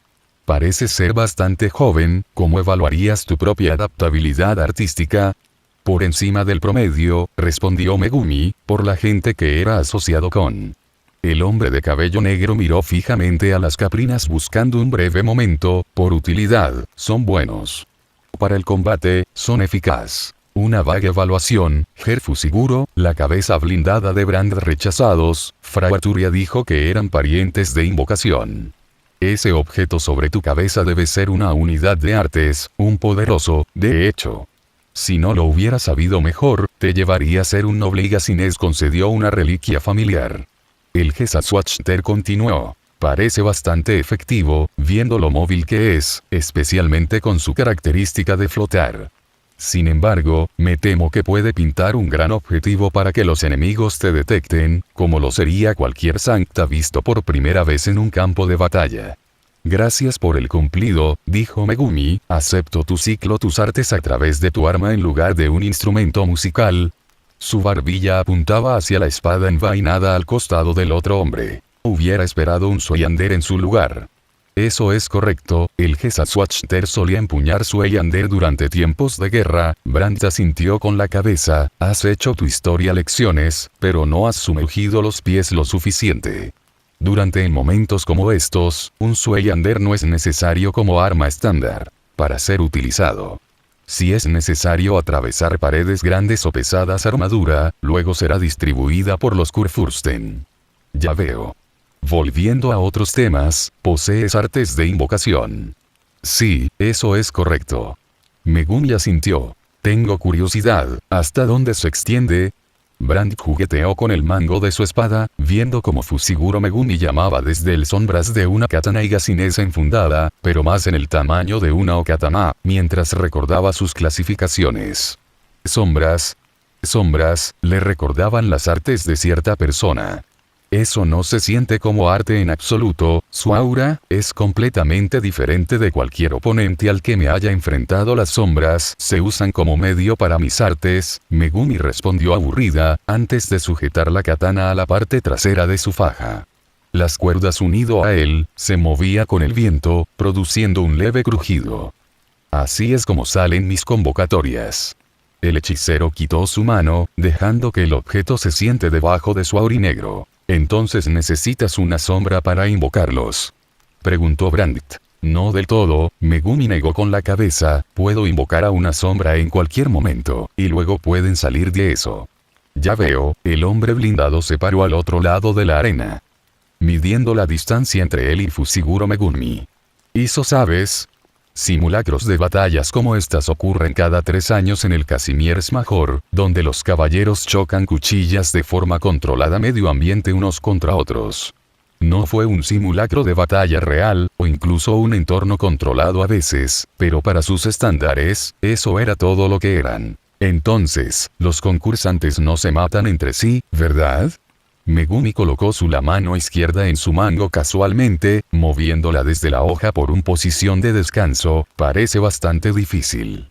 Pareces ser bastante joven. ¿Cómo evaluarías tu propia adaptabilidad artística? Por encima del promedio, respondió Megumi, por la gente que era asociado con. El hombre de cabello negro miró fijamente a las caprinas buscando un breve momento. Por utilidad, son buenos. Para el combate, son eficaz. Una vaga evaluación. Fusiguro, la cabeza blindada de Brand rechazados. Fra Arturia dijo que eran parientes de invocación. Ese objeto sobre tu cabeza debe ser una unidad de artes, un poderoso, de hecho. Si no lo hubiera sabido mejor, te llevaría a ser un noble y Gasines concedió una reliquia familiar. El Gesaswatchter continuó. Parece bastante efectivo, viendo lo móvil que es, especialmente con su característica de flotar. Sin embargo, me temo que puede pintar un gran objetivo para que los enemigos te detecten, como lo sería cualquier Sancta visto por primera vez en un campo de batalla. Gracias por el cumplido, dijo Megumi, acepto tu ciclo, tus artes a través de tu arma en lugar de un instrumento musical. Su barbilla apuntaba hacia la espada envainada al costado del otro hombre. Hubiera esperado un Sueyander en su lugar. Eso es correcto, el Gesaswatchter solía empuñar Sueyander durante tiempos de guerra. Brand asintió con la cabeza. Has hecho tu historia lecciones, pero no has sumergido los pies lo suficiente. Durante momentos como estos, un Sueyander no es necesario como arma estándar para ser utilizado. Si es necesario atravesar paredes grandes o pesadas armadura, luego será distribuida por los Kurfürsten. Ya veo. Volviendo a otros temas, posees artes de invocación. Sí, eso es correcto. Megumi asintió. Tengo curiosidad, ¿hasta dónde se extiende? Brand jugueteó con el mango de su espada, viendo cómo Fusiguro Megumi llamaba desde el sombras de una katana y Gasines enfundada, pero más en el tamaño de una okatana, mientras recordaba sus clasificaciones. Sombras, le recordaban las artes de cierta persona. Eso no se siente como arte en absoluto, su aura es completamente diferente de cualquier oponente al que me haya enfrentado. Las sombras se usan como medio para mis artes, Megumi respondió aburrida, antes de sujetar la katana a la parte trasera de su faja. Las cuerdas unido a él, se movía con el viento, produciendo un leve crujido. Así es como salen mis convocatorias. El hechicero quitó su mano, dejando que el objeto se siente debajo de su aurinegro. ¿Entonces necesitas una sombra para invocarlos?, preguntó Brandt. No del todo, Megumi negó con la cabeza, puedo invocar a una sombra en cualquier momento, y luego pueden salir de eso. Ya veo, el hombre blindado se paró al otro lado de la arena. midiendo la distancia entre él y Fushiguro Megumi. Hizo, ¿sabes? Simulacros de batallas como estas ocurren cada 3 años en el Casimier's Major, donde los caballeros chocan cuchillas de forma controlada medio ambiente unos contra otros. No fue un simulacro de batalla real, o incluso un entorno controlado a veces, pero para sus estándares, eso era todo lo que eran. Entonces, los concursantes no se matan entre sí, ¿verdad? Megumi colocó la mano izquierda en su mango casualmente, moviéndola desde la hoja por una posición de descanso, parece bastante difícil.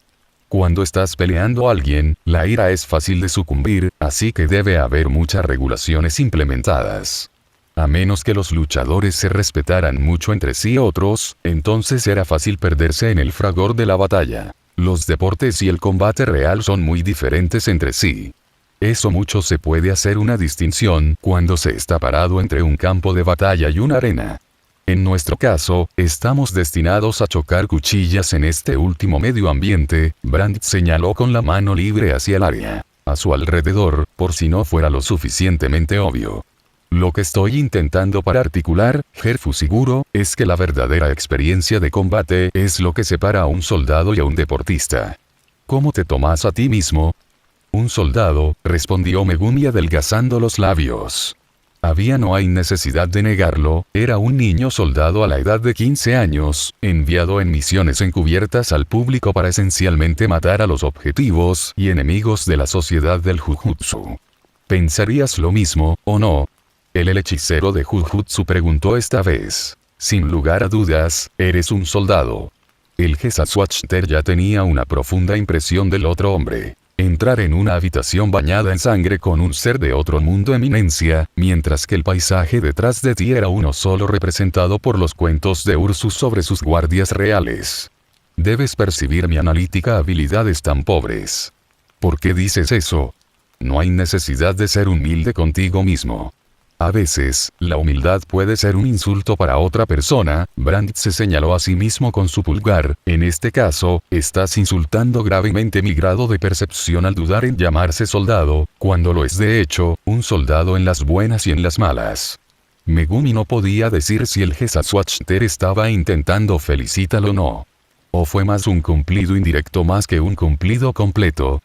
Cuando estás peleando a alguien, la ira es fácil de sucumbir, así que debe haber muchas regulaciones implementadas. A menos que los luchadores se respetaran mucho entre sí otros, entonces era fácil perderse en el fragor de la batalla. Los deportes y el combate real son muy diferentes entre sí. Eso mucho se puede hacer una distinción cuando se está parado entre un campo de batalla y una arena. En nuestro caso, estamos destinados a chocar cuchillas en este último medio ambiente, Brandt señaló con la mano libre hacia el área. A su alrededor, por si no fuera lo suficientemente obvio. Lo que estoy intentando para articular, Fushiguro, es que la verdadera experiencia de combate es lo que separa a un soldado y a un deportista. ¿Cómo te tomas a ti mismo? Un soldado, respondió Megumi adelgazando los labios. No hay necesidad de negarlo, era un niño soldado a la edad de 15 años, enviado en misiones encubiertas al público para esencialmente matar a los objetivos y enemigos de la sociedad del Jujutsu. ¿Pensarías lo mismo, o no? El hechicero de Jujutsu preguntó esta vez. Sin lugar a dudas, eres un soldado. El Gesatsuachter ya tenía una profunda impresión del otro hombre. Entrar en una habitación bañada en sangre con un ser de otro mundo eminencia, mientras que el paisaje detrás de ti era uno solo representado por los cuentos de Ursus sobre sus guardias reales. Debes percibir mi analítica habilidades tan pobres. ¿Por qué dices eso? No hay necesidad de ser humilde contigo mismo. A veces, la humildad puede ser un insulto para otra persona, Brandt se señaló a sí mismo con su pulgar, en este caso, estás insultando gravemente mi grado de percepción al dudar en llamarse soldado, cuando lo es de hecho, un soldado en las buenas y en las malas. Megumi no podía decir si el Gesatsuachter estaba intentando felicitarlo o no. O fue más un cumplido indirecto más que un cumplido completo.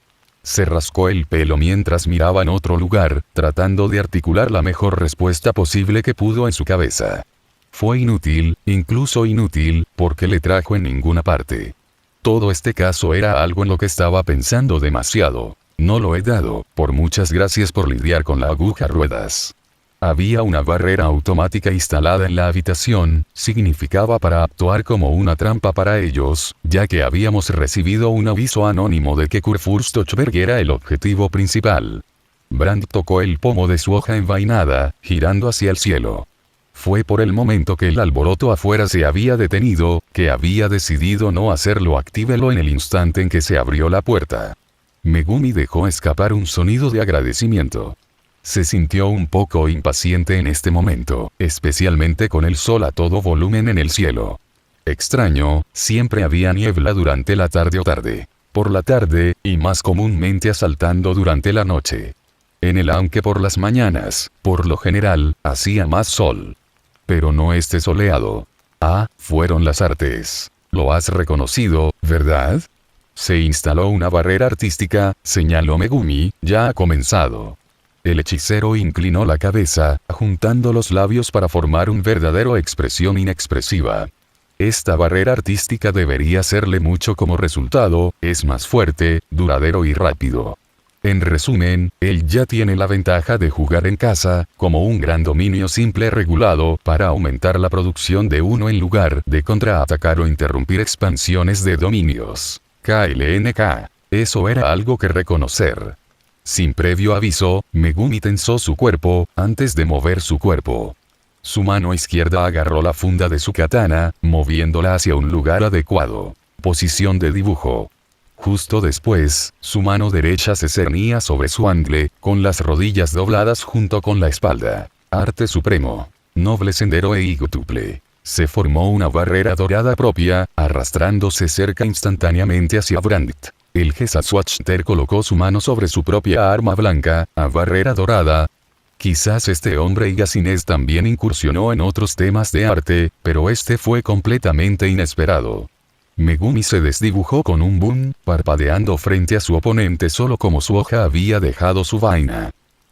Se rascó el pelo mientras miraba en otro lugar, tratando de articular la mejor respuesta posible que pudo en su cabeza. Fue inútil, incluso inútil, porque le trajo en ninguna parte. Todo este caso era algo en lo que estaba pensando demasiado. No lo he dado, por muchas gracias por lidiar con la aguja ruedas. Había una barrera automática instalada en la habitación, significaba para actuar como una trampa para ellos, ya que habíamos recibido un aviso anónimo de que Kurfürstochberg era el objetivo principal. Brandt tocó el pomo de su hoja envainada, girando hacia el cielo. Fue por el momento que el alboroto afuera se había detenido, que había decidido no hacerlo. Actívelo en el instante en que se abrió la puerta. Megumi dejó escapar un sonido de agradecimiento. Se sintió un poco impaciente en este momento, especialmente con el sol a todo volumen en el cielo. Extraño, siempre había niebla durante la tarde o tarde. Por la tarde, y más comúnmente asaltando durante la noche. Aunque por las mañanas, por lo general, hacía más sol. Pero no este soleado. Fueron las artes. Lo has reconocido, ¿verdad? Se instaló una barrera artística, señaló Megumi, ya ha comenzado. El hechicero inclinó la cabeza, juntando los labios para formar una verdadera expresión inexpresiva. Esta barrera artística debería serle mucho como resultado, es más fuerte, duradero y rápido. En resumen, él ya tiene la ventaja de jugar en casa, como un gran dominio simple regulado, para aumentar la producción de uno en lugar de contraatacar o interrumpir expansiones de dominios. KLNK. Eso era algo que reconocer. Sin previo aviso, Megumi tensó su cuerpo, antes de mover su cuerpo. Su mano izquierda agarró la funda de su katana, moviéndola hacia un lugar adecuado. Posición de dibujo. Justo después, su mano derecha se cernía sobre su angle, con las rodillas dobladas junto con la espalda. Arte supremo. Noble sendero e igutuple. Se formó una barrera dorada propia, arrastrándose cerca instantáneamente hacia Brandt. El Gesatsuachter colocó su mano sobre su propia arma blanca, a barrera dorada. Quizás este hombre Higashines también incursionó en otros temas de arte, pero este fue completamente inesperado. Megumi se desdibujó con un boom, parpadeando frente a su oponente solo como su hoja había dejado su vaina.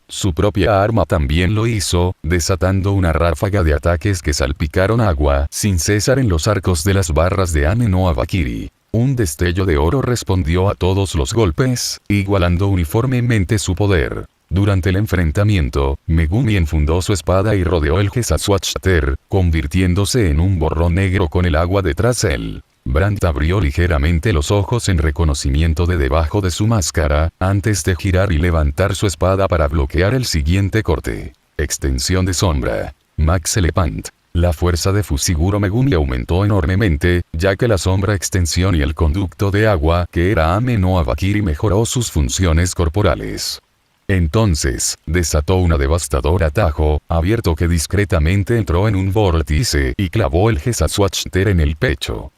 Su propia arma también lo hizo, desatando una ráfaga de ataques que salpicaron agua sin cesar en los arcos de las barras de Ame no Abakiri. Un destello de oro respondió a todos los golpes, igualando uniformemente su poder. Durante el enfrentamiento, Megumi enfundó su espada y rodeó el Gesatsuachter, convirtiéndose en un borrón negro con el agua detrás de él. Brandt abrió ligeramente los ojos en reconocimiento de debajo de su máscara, antes de girar y levantar su espada para bloquear el siguiente corte. Extensión de sombra. Max Elephant. La fuerza de Fushiguro Megumi aumentó enormemente, ya que la sombra extensión y el conducto de agua, que era Ame no Abakiri, mejoró sus funciones corporales. Entonces, desató un devastador atajo, abierto que discretamente entró en un vórtice y clavó el Gesatsuachter en el pecho.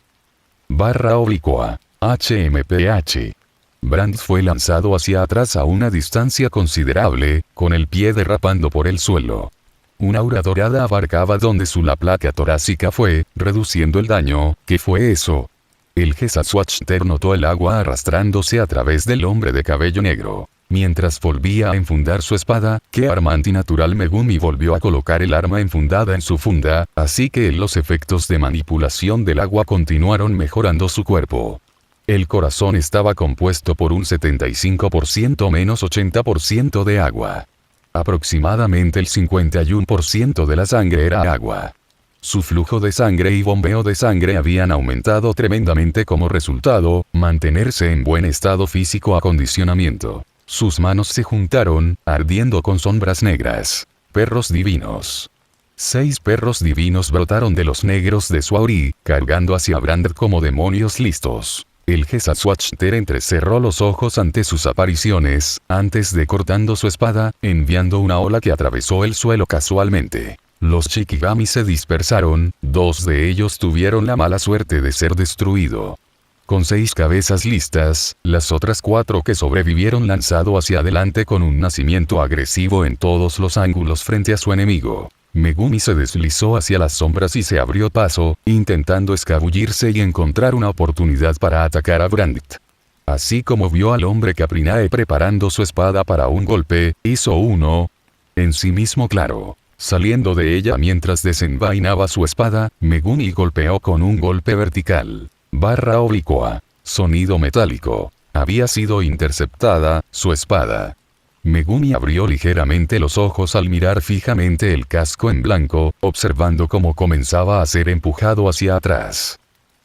Barra oblicua. HMPH. Brandt fue lanzado hacia atrás a una distancia considerable, con el pie derrapando por el suelo. Una aura dorada abarcaba donde la placa torácica fue, reduciendo el daño. ¿Qué fue eso? El Gesatsuachter notó el agua arrastrándose a través del hombre de cabello negro. Mientras volvía a enfundar su espada, que arma antinatural, Megumi volvió a colocar el arma enfundada en su funda, así que los efectos de manipulación del agua continuaron mejorando su cuerpo. El corazón estaba compuesto por un 75% menos 80% de agua. Aproximadamente el 51% de la sangre era agua. Su flujo de sangre y bombeo de sangre habían aumentado tremendamente como resultado, mantenerse en buen estado físico acondicionamiento. Sus manos se juntaron, ardiendo con sombras negras. Perros divinos. 6 perros divinos brotaron de los negros de su auri, cargando hacia Brandt como demonios listos. El Gesatsuachter entrecerró los ojos ante sus apariciones, antes de cortando su espada, enviando una ola que atravesó el suelo casualmente. Los Shikigami se dispersaron, 2 de ellos tuvieron la mala suerte de ser destruido. Con 6 cabezas listas, las otras 4 que sobrevivieron lanzado hacia adelante con un nacimiento agresivo en todos los ángulos frente a su enemigo. Megumi se deslizó hacia las sombras y se abrió paso, intentando escabullirse y encontrar una oportunidad para atacar a Brandt. Así como vio al hombre Caprinae preparando su espada para un golpe, hizo uno en sí mismo claro. Saliendo de ella mientras desenvainaba su espada, Megumi golpeó con un golpe vertical. Barra oblicua. Sonido metálico. Había sido interceptada, su espada. Megumi abrió ligeramente los ojos al mirar fijamente el casco en blanco, observando cómo comenzaba a ser empujado hacia atrás.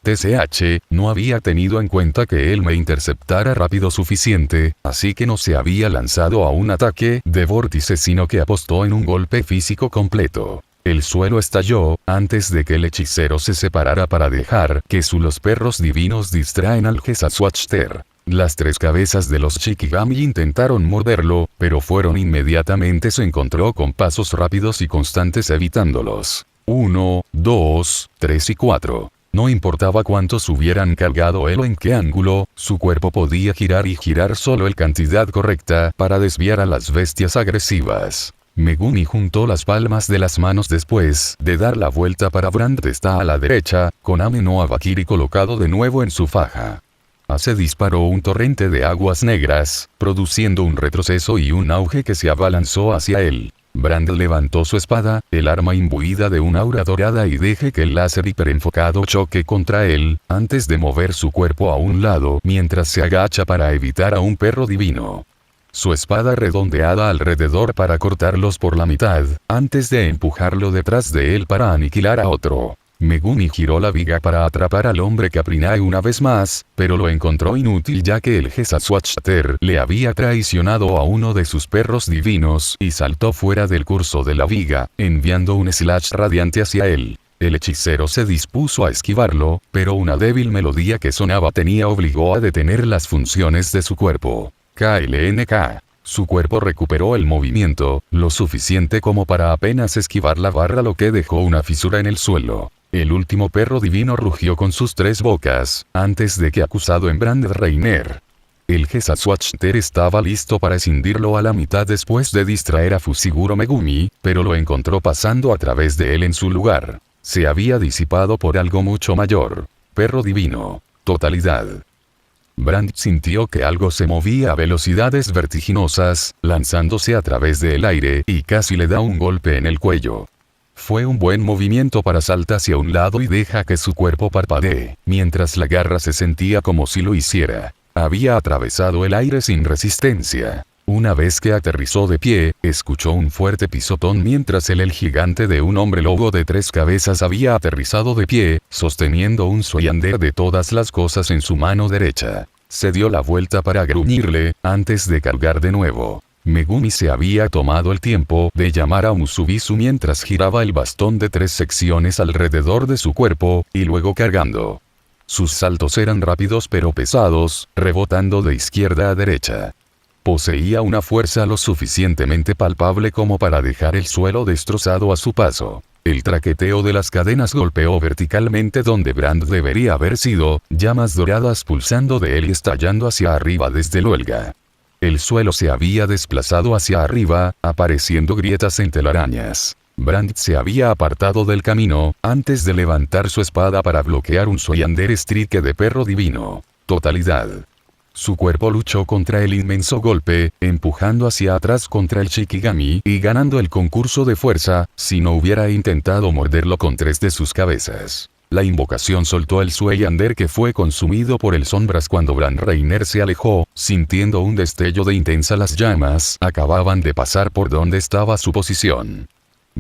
TCH, no había tenido en cuenta que él me interceptara rápido suficiente, así que no se había lanzado a un ataque de vórtice sino que apostó en un golpe físico completo. El suelo estalló, antes de que el hechicero se separara para dejar que los perros divinos distraen al Gesatsuachter. Las 3 cabezas de los Shikigami intentaron morderlo, pero inmediatamente se encontró con pasos rápidos y constantes evitándolos. 1, 2, 3 y 4. No importaba cuántos hubieran cargado él o en qué ángulo, su cuerpo podía girar y girar solo la cantidad correcta para desviar a las bestias agresivas. Megumi juntó las palmas de las manos después de dar la vuelta para Brandt está a la derecha, con Ame no Abakiri colocado de nuevo en su faja. Se disparó un torrente de aguas negras, produciendo un retroceso y un auge que se abalanzó hacia él. Brandt levantó su espada, el arma imbuida de una aura dorada y deje que el láser hiperenfocado choque contra él, antes de mover su cuerpo a un lado mientras se agacha para evitar a un perro divino. Su espada redondeada alrededor para cortarlos por la mitad, antes de empujarlo detrás de él para aniquilar a otro. Megumi giró la viga para atrapar al hombre Caprinae una vez más, pero lo encontró inútil ya que el Gesatsuachter le había traicionado a uno de sus perros divinos y saltó fuera del curso de la viga, enviando un slash radiante hacia él. El hechicero se dispuso a esquivarlo, pero una débil melodía que sonaba obligó a detener las funciones de su cuerpo. KLNK. Su cuerpo recuperó el movimiento, lo suficiente como para apenas esquivar la barra, lo que dejó una fisura en el suelo. El último perro divino rugió con sus 3 bocas, antes de que acusado en Brandt Reiner. El Gesaswatcher estaba listo para escindirlo a la mitad después de distraer a Fushiguro Megumi, pero lo encontró pasando a través de él en su lugar. Se había disipado por algo mucho mayor. Perro divino. Totalidad. Brand sintió que algo se movía a velocidades vertiginosas, lanzándose a través del aire y casi le da un golpe en el cuello. Fue un buen movimiento para saltar hacia un lado y deja que su cuerpo parpadee, mientras la garra se sentía como si lo hiciera. Había atravesado el aire sin resistencia. Una vez que aterrizó de pie, escuchó un fuerte pisotón mientras el gigante de un hombre lobo de 3 cabezas había aterrizado de pie, sosteniendo un Soyander de todas las cosas en su mano derecha. Se dio la vuelta para gruñirle, antes de cargar de nuevo. Megumi se había tomado el tiempo de llamar a Musubisu mientras giraba el bastón de 3 secciones alrededor de su cuerpo, y luego cargando. Sus saltos eran rápidos pero pesados, rebotando de izquierda a derecha. Poseía una fuerza lo suficientemente palpable como para dejar el suelo destrozado a su paso. El traqueteo de las cadenas golpeó verticalmente donde Brand debería haber sido, llamas doradas pulsando de él y estallando hacia arriba desde luego. El suelo se había desplazado hacia arriba, apareciendo grietas en telarañas. Brand se había apartado del camino, antes de levantar su espada para bloquear un Soyander Strike de perro divino. Totalidad. Su cuerpo luchó contra el inmenso golpe, empujando hacia atrás contra el Shikigami y ganando el concurso de fuerza, si no hubiera intentado morderlo con 3 de sus cabezas. La invocación soltó el Soyander que fue consumido por el sombras cuando Brand Reiner se alejó, sintiendo un destello de intensa. Las llamas acababan de pasar por donde estaba su posición.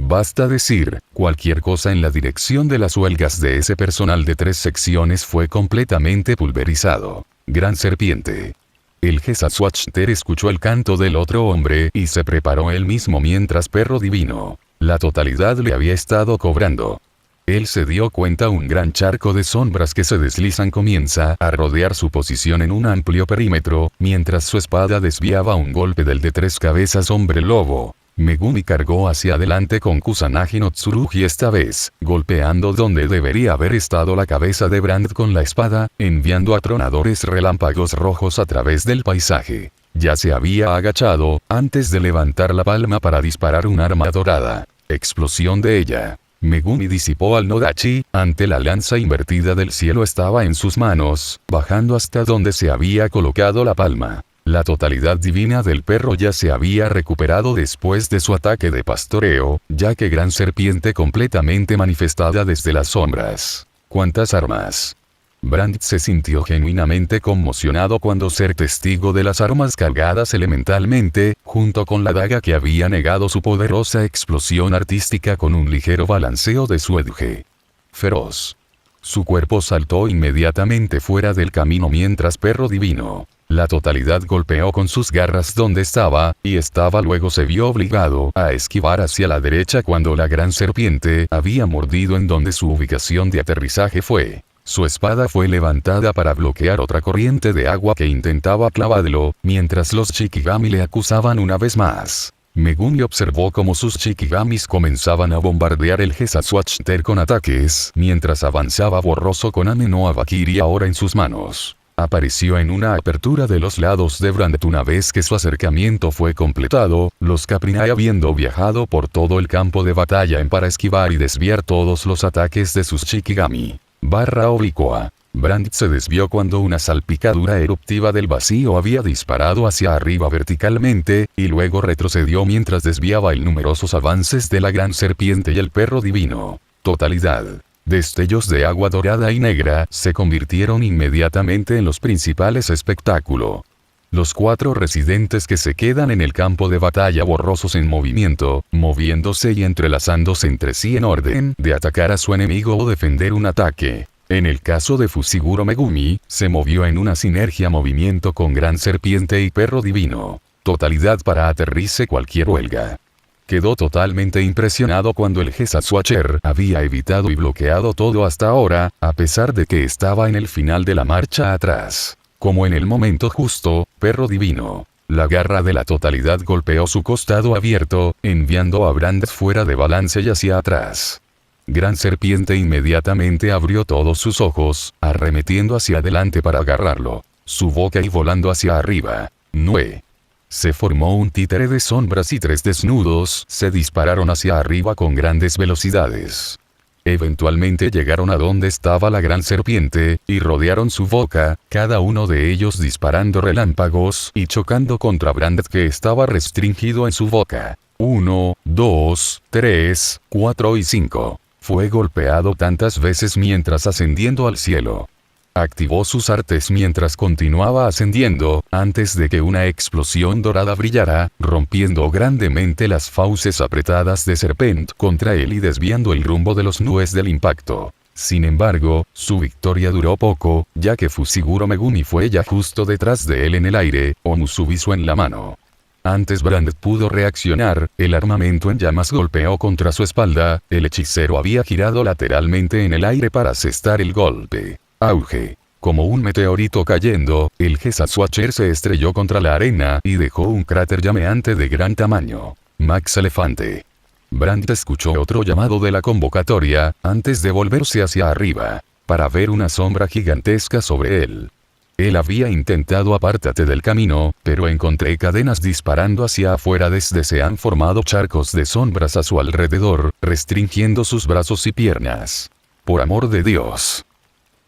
Basta decir, cualquier cosa en la dirección de las huelgas de ese personal de 3 secciones fue completamente pulverizado. Gran serpiente. El Gesaswatcher escuchó el canto del otro hombre y se preparó él mismo mientras perro divino. La totalidad le había estado cobrando. Él se dio cuenta un gran charco de sombras que se deslizan comienza a rodear su posición en un amplio perímetro, mientras su espada desviaba un golpe del de 3 cabezas hombre lobo. Megumi cargó hacia adelante con Kusanagi no Tsurugi esta vez, golpeando donde debería haber estado la cabeza de Brand con la espada, enviando atronadores relámpagos rojos a través del paisaje. Ya se había agachado, antes de levantar la palma para disparar un arma dorada. Explosión de ella. Megumi disipó al Nodachi, ante la lanza invertida del cielo estaba en sus manos, bajando hasta donde se había colocado la palma. La totalidad divina del perro ya se había recuperado después de su ataque de pastoreo, ya que gran serpiente completamente manifestada desde las sombras. ¿Cuántas armas? Brand se sintió genuinamente conmocionado cuando ser testigo de las armas cargadas elementalmente, junto con la daga que había negado su poderosa explosión artística con un ligero balanceo de su edge. Feroz. Su cuerpo saltó inmediatamente fuera del camino mientras perro divino. La totalidad golpeó con sus garras donde estaba, y luego se vio obligado a esquivar hacia la derecha cuando la gran serpiente había mordido en donde su ubicación de aterrizaje fue. Su espada fue levantada para bloquear otra corriente de agua que intentaba clavarlo, mientras los Shikigami le acusaban una vez más. Megumi observó cómo sus Shikigamis comenzaban a bombardear el Gesaswatcher con ataques, mientras avanzaba borroso con Ame no Abakiri ahora en sus manos. Apareció en una apertura de los lados de Brand una vez que su acercamiento fue completado, los Caprinai habiendo viajado por todo el campo de batalla para esquivar y desviar todos los ataques de sus Shikigami. Barra oblicua. Brand se desvió cuando una salpicadura eruptiva del vacío había disparado hacia arriba verticalmente, y luego retrocedió mientras desviaba el numerosos avances de la gran serpiente y el perro divino. Totalidad. Destellos de agua dorada y negra se convirtieron inmediatamente en los principales espectáculos. Los 4 residentes que se quedan en el campo de batalla borrosos en movimiento, moviéndose y entrelazándose entre sí en orden de atacar a su enemigo o defender un ataque. En el caso de Fushiguro Megumi, se movió en una sinergia movimiento con gran serpiente y perro divino. Totalidad para aterrice cualquier huelga. Quedó totalmente impresionado cuando el Gesaswatcher había evitado y bloqueado todo hasta ahora, a pesar de que estaba en el final de la marcha atrás. Como en el momento justo, perro divino. La garra de la totalidad golpeó su costado abierto, enviando a Brand fuera de balance y hacia atrás. Gran serpiente inmediatamente abrió todos sus ojos, arremetiendo hacia adelante para agarrarlo. su boca y volando hacia arriba. 9. Se formó un títere de sombras y 3 desnudos se dispararon hacia arriba con grandes velocidades. Eventualmente llegaron a donde estaba la gran serpiente, y rodearon su boca, cada uno de ellos disparando relámpagos y chocando contra Brandt que estaba restringido en su boca. 1, 2, 3, 4 y 5. Fue golpeado tantas veces mientras ascendiendo al cielo. Activó sus artes mientras continuaba ascendiendo, antes de que una explosión dorada brillara, rompiendo grandemente las fauces apretadas de Serpent contra él y desviando el rumbo de los nubes del impacto. Sin embargo, su victoria duró poco, ya que Fushiguro Megumi fue ya justo detrás de él en el aire, Omusubisu en la mano. Antes Brandt pudo reaccionar, el armamento en llamas golpeó contra su espalda, el hechicero había girado lateralmente en el aire para asestar el golpe. Auge. Como un meteorito cayendo, el Gesatsuacher se estrelló contra la arena y dejó un cráter llameante de gran tamaño. Max Elefante. Brandt escuchó otro llamado de la convocatoria, antes de volverse hacia arriba, para ver una sombra gigantesca sobre él. Él había intentado apártate del camino, pero encontré cadenas disparando hacia afuera desde se han formado charcos de sombras a su alrededor, restringiendo sus brazos y piernas. Por amor de Dios.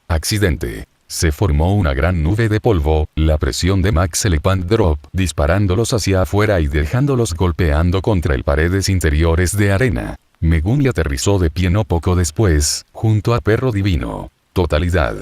Accidente. Se formó una gran nube de polvo, la presión de Max Elephant Drop, disparándolos hacia afuera y dejándolos golpeando contra el paredes interiores de arena. Megumi aterrizó de pie no poco después, junto a Perro Divino. Totalidad.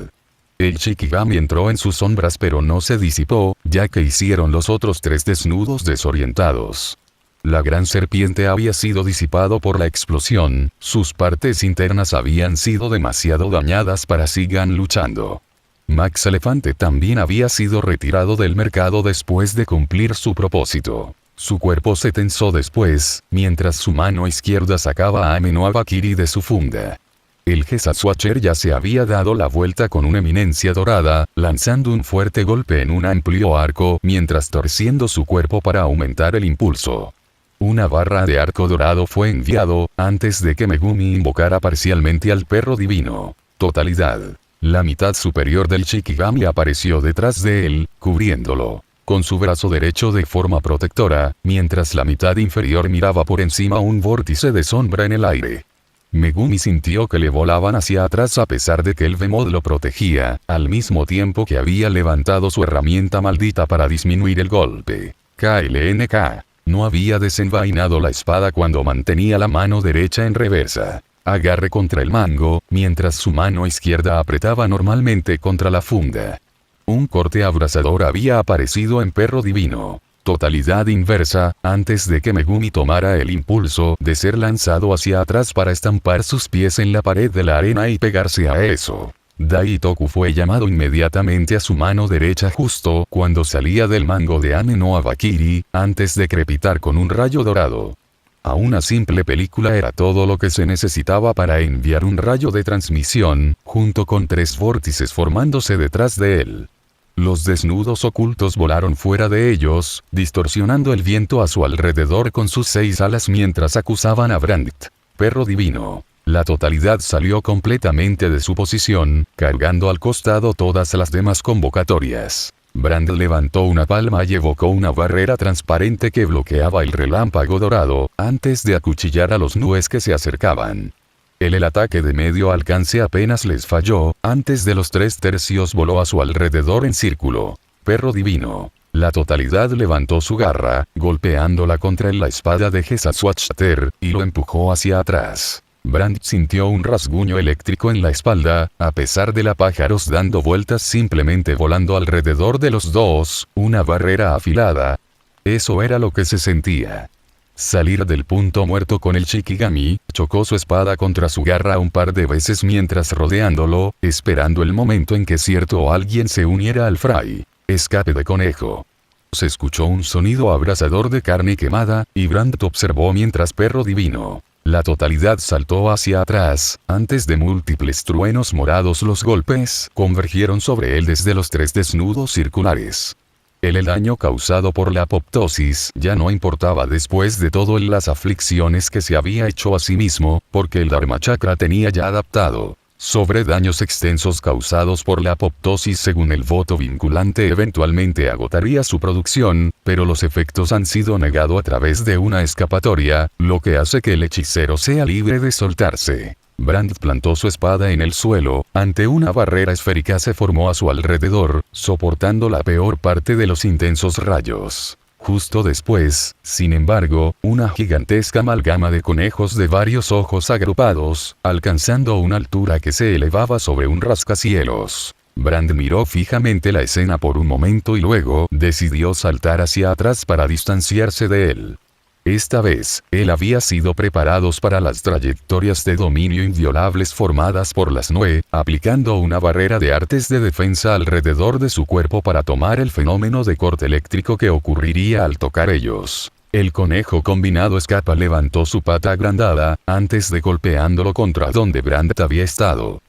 El Shikigami entró en sus sombras pero no se disipó, ya que hicieron los otros 3 desnudos desorientados. La gran serpiente había sido disipado por la explosión, sus partes internas habían sido demasiado dañadas para sigan luchando. Max Elefante también había sido retirado del mercado después de cumplir su propósito. Su cuerpo se tensó después, mientras su mano izquierda sacaba a Ame no Abakiri de su funda. El Gesatsuacher ya se había dado la vuelta con una eminencia dorada, lanzando un fuerte golpe en un amplio arco mientras torciendo su cuerpo para aumentar el impulso. Una barra de arco dorado fue enviado, antes de que Megumi invocara parcialmente al Perro Divino. Totalidad. La mitad superior del Shikigami apareció detrás de él, cubriéndolo, con su brazo derecho de forma protectora, mientras la mitad inferior miraba por encima un vórtice de sombra en el aire. Megumi sintió que le volaban hacia atrás a pesar de que el Vemod lo protegía, al mismo tiempo que había levantado su herramienta maldita para disminuir el golpe. KLNK. No había desenvainado la espada cuando mantenía la mano derecha en reversa. Agarre contra el mango, mientras su mano izquierda apretaba normalmente contra la funda. Un corte abrasador había aparecido en Perro Divino. Totalidad inversa, antes de que Megumi tomara el impulso de ser lanzado hacia atrás para estampar sus pies en la pared de la arena y pegarse a eso. Daitoku fue llamado inmediatamente a su mano derecha justo cuando salía del mango de Ame no Abakiri, antes de crepitar con un rayo dorado. A una simple película era todo lo que se necesitaba para enviar un rayo de transmisión, junto con 3 vórtices formándose detrás de él. Los desnudos ocultos volaron fuera de ellos, distorsionando el viento a su alrededor con sus 6 alas mientras acusaban a Brandt. Perro Divino. La totalidad salió completamente de su posición, cargando al costado todas las demás convocatorias. Brandt levantó una palma y evocó una barrera transparente que bloqueaba el relámpago dorado, antes de acuchillar a los nubes que se acercaban. El ataque de medio alcance apenas les falló, antes de los 3/3 voló a su alrededor en círculo. Perro Divino. La totalidad levantó su garra, golpeándola contra la espada de Gesatsuacher, y lo empujó hacia atrás. Brandt sintió un rasguño eléctrico en la espalda, a pesar de la pájaros dando vueltas simplemente volando alrededor de los dos, una barrera afilada. Eso era lo que se sentía. Salir del punto muerto con el Shikigami, chocó su espada contra su garra un par de veces mientras rodeándolo, esperando el momento en que cierto alguien se uniera al fray. Escape de conejo. Se escuchó un sonido abrasador de carne quemada, y Brandt observó mientras Perro Divino. La totalidad saltó hacia atrás, antes de múltiples truenos morados los golpes convergieron sobre él desde los 3 desnudos circulares. El daño causado por la apoptosis ya no importaba después de todo en las aflicciones que se había hecho a sí mismo, porque el Dharma Chakra tenía ya adaptado. sobre daños extensos causados por la apoptosis. Según el voto vinculante, eventualmente agotaría su producción, pero los efectos han sido negados a través de una escapatoria, lo que hace que el hechicero sea libre de soltarse. Brand plantó su espada en el suelo, ante una barrera esférica se formó a su alrededor, soportando la peor parte de los intensos rayos. Justo después, sin embargo, una gigantesca amalgama de conejos de varios ojos agrupados, alcanzando una altura que se elevaba sobre un rascacielos. Brand miró fijamente la escena por un momento y luego decidió saltar hacia atrás para distanciarse de él. Esta vez, él había sido preparados para las trayectorias de dominio inviolables formadas por las Nue, aplicando una barrera de artes de defensa alrededor de su cuerpo para tomar el fenómeno de corte eléctrico que ocurriría al tocar ellos. El conejo combinado escapa levantó su pata agrandada, antes de golpeándolo contra donde Brand había estado.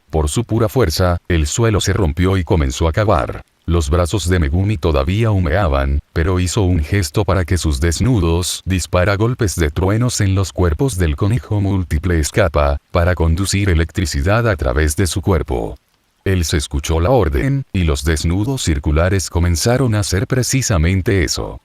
Por su pura fuerza, el suelo se rompió y comenzó a cavar. Los brazos de Megumi todavía humeaban, pero hizo un gesto para que sus desnudos dispara golpes de truenos en los cuerpos del conejo múltiple escapa, para conducir electricidad a través de su cuerpo. Él se escuchó la orden, y los desnudos circulares comenzaron a hacer precisamente eso.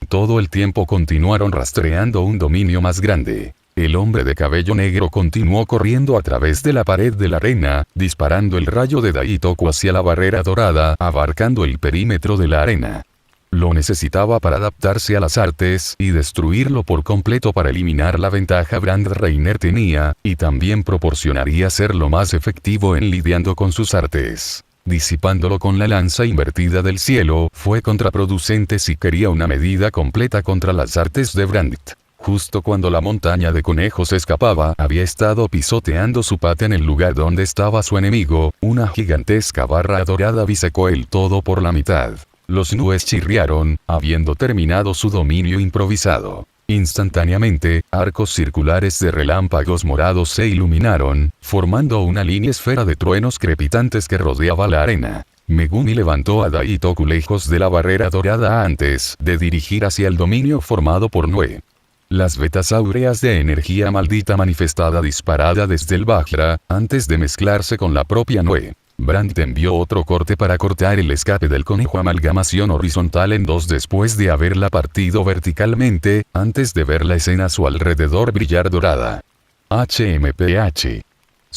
Todo el tiempo continuaron rastreando un dominio más grande. El hombre de cabello negro continuó corriendo a través de la pared de la arena, disparando el rayo de Daitoku hacia la barrera dorada, abarcando el perímetro de la arena. Lo necesitaba para adaptarse a las artes y destruirlo por completo para eliminar la ventaja Brand Reiner tenía, y también proporcionaría ser lo más efectivo en lidiando con sus artes. Disipándolo con la lanza invertida del cielo fue contraproducente si quería una medida completa contra las artes de Brand. Justo cuando la montaña de conejos escapaba, había estado pisoteando su pata en el lugar donde estaba su enemigo, una gigantesca barra dorada bisecó el todo por la mitad. Los Nues chirriaron, habiendo terminado su dominio improvisado. Instantáneamente, arcos circulares de relámpagos morados se iluminaron, formando una línea esfera de truenos crepitantes que rodeaba la arena. Megumi levantó a Daitoku lejos de la barrera dorada antes de dirigir hacia el dominio formado por Nue. Las vetas áureas de energía maldita manifestada disparada desde el Vajra, antes de mezclarse con la propia Nue. Brand envió otro corte para cortar el escape del conejo amalgamación horizontal en dos después de haberla partido verticalmente, antes de ver la escena a su alrededor brillar dorada. HMPH.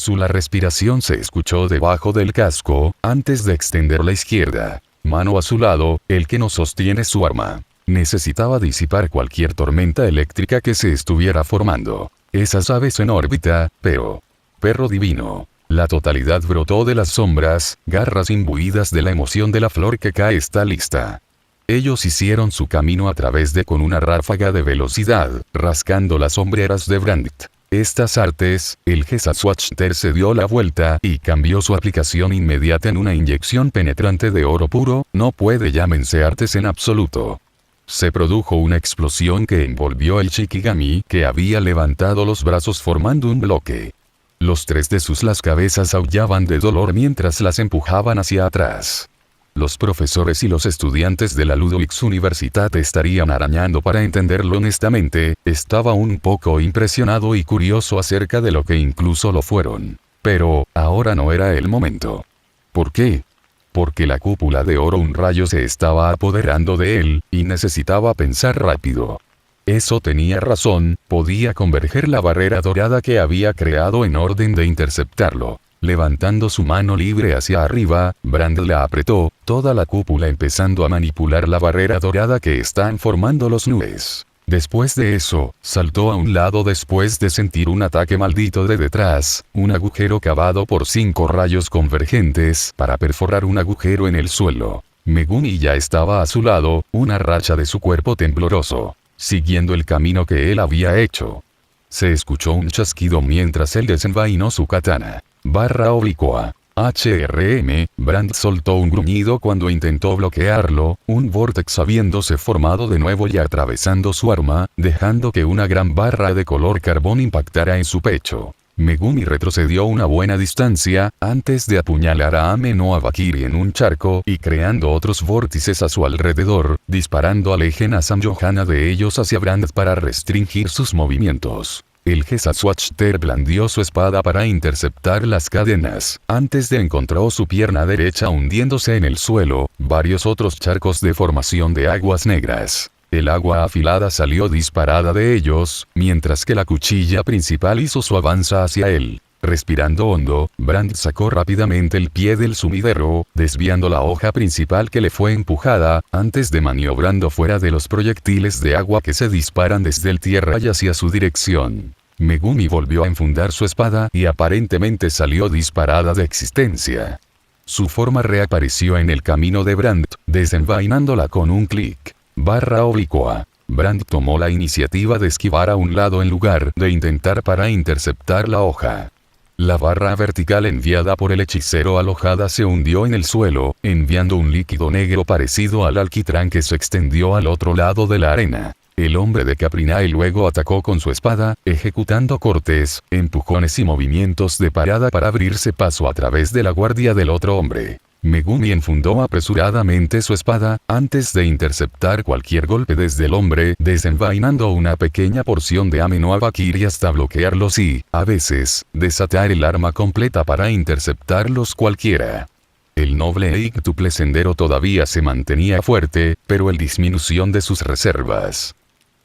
La respiración se escuchó debajo del casco, antes de extender la izquierda mano a su lado, el que no sostiene su arma. Necesitaba disipar cualquier tormenta eléctrica que se estuviera formando. Esas aves en órbita, pero... Perro divino. La totalidad brotó de las sombras, garras imbuidas de la emoción de la flor que cae está lista. Ellos hicieron su camino a través de con una ráfaga de velocidad, rascando las sombreras de Brandit. Estas artes, el Gesaswachter se dio la vuelta y cambió su aplicación inmediata en una inyección penetrante de oro puro, no puede llamarse artes en absoluto. Se produjo una explosión que envolvió el Shikigami, que había levantado los brazos formando un bloque. Los tres de las cabezas aullaban de dolor mientras las empujaban hacia atrás. Los profesores y los estudiantes de la Ludwig's Universität estarían arañando para entenderlo honestamente, estaba un poco impresionado y curioso acerca de lo que incluso lo fueron. Pero, ahora no era el momento. ¿Por qué? Porque la cúpula de oro un rayo se estaba apoderando de él, y necesitaba pensar rápido. Eso tenía razón, podía converger la barrera dorada que había creado en orden de interceptarlo. Levantando su mano libre hacia arriba, Brand la apretó, toda la cúpula empezando a manipular la barrera dorada que están formando los Nues. Después de eso, saltó a un lado después de sentir un ataque maldito de detrás, un agujero cavado por 5 rayos convergentes para perforar un agujero en el suelo. Megumi ya estaba a su lado, una racha de su cuerpo tembloroso, siguiendo el camino que él había hecho. Se escuchó un chasquido mientras él desenvainó su katana. Barra oblicua. HRM, Brand soltó un gruñido cuando intentó bloquearlo, un vórtex habiéndose formado de nuevo y atravesando su arma, dejando que una gran barra de color carbón impactara en su pecho. Megumi retrocedió una buena distancia, antes de apuñalar a Ame no Abakiri en un charco y creando otros vórtices a su alrededor, disparando al eje Nasam Johanna de ellos hacia Brand para restringir sus movimientos. El Gesaswachter blandió su espada para interceptar las cadenas. Antes de encontró su pierna derecha hundiéndose en el suelo, varios otros charcos de formación de aguas negras. El agua afilada salió disparada de ellos, mientras que la cuchilla principal hizo su avanza hacia él. Respirando hondo, Brand sacó rápidamente el pie del sumidero, desviando la hoja principal que le fue empujada, antes de maniobrando fuera de los proyectiles de agua que se disparan desde el tierra y hacia su dirección. Megumi volvió a enfundar su espada y aparentemente salió disparada de existencia. Su forma reapareció en el camino de Brand, desenvainándola con un clic. Barra oblicua. Brand tomó la iniciativa de esquivar a un lado en lugar de intentar para interceptar la hoja. La barra vertical enviada por el hechicero alojada se hundió en el suelo, enviando un líquido negro parecido al alquitrán que se extendió al otro lado de la arena. El hombre de Caprinae luego atacó con su espada, ejecutando cortes, empujones y movimientos de parada para abrirse paso a través de la guardia del otro hombre. Megumi enfundó apresuradamente su espada, antes de interceptar cualquier golpe desde el hombre, desenvainando una pequeña porción de Ameno Abakiri hasta bloquearlos y, a veces, desatar el arma completa para interceptarlos cualquiera. El noble e íctuple sendero todavía se mantenía fuerte, pero en disminución de sus reservas.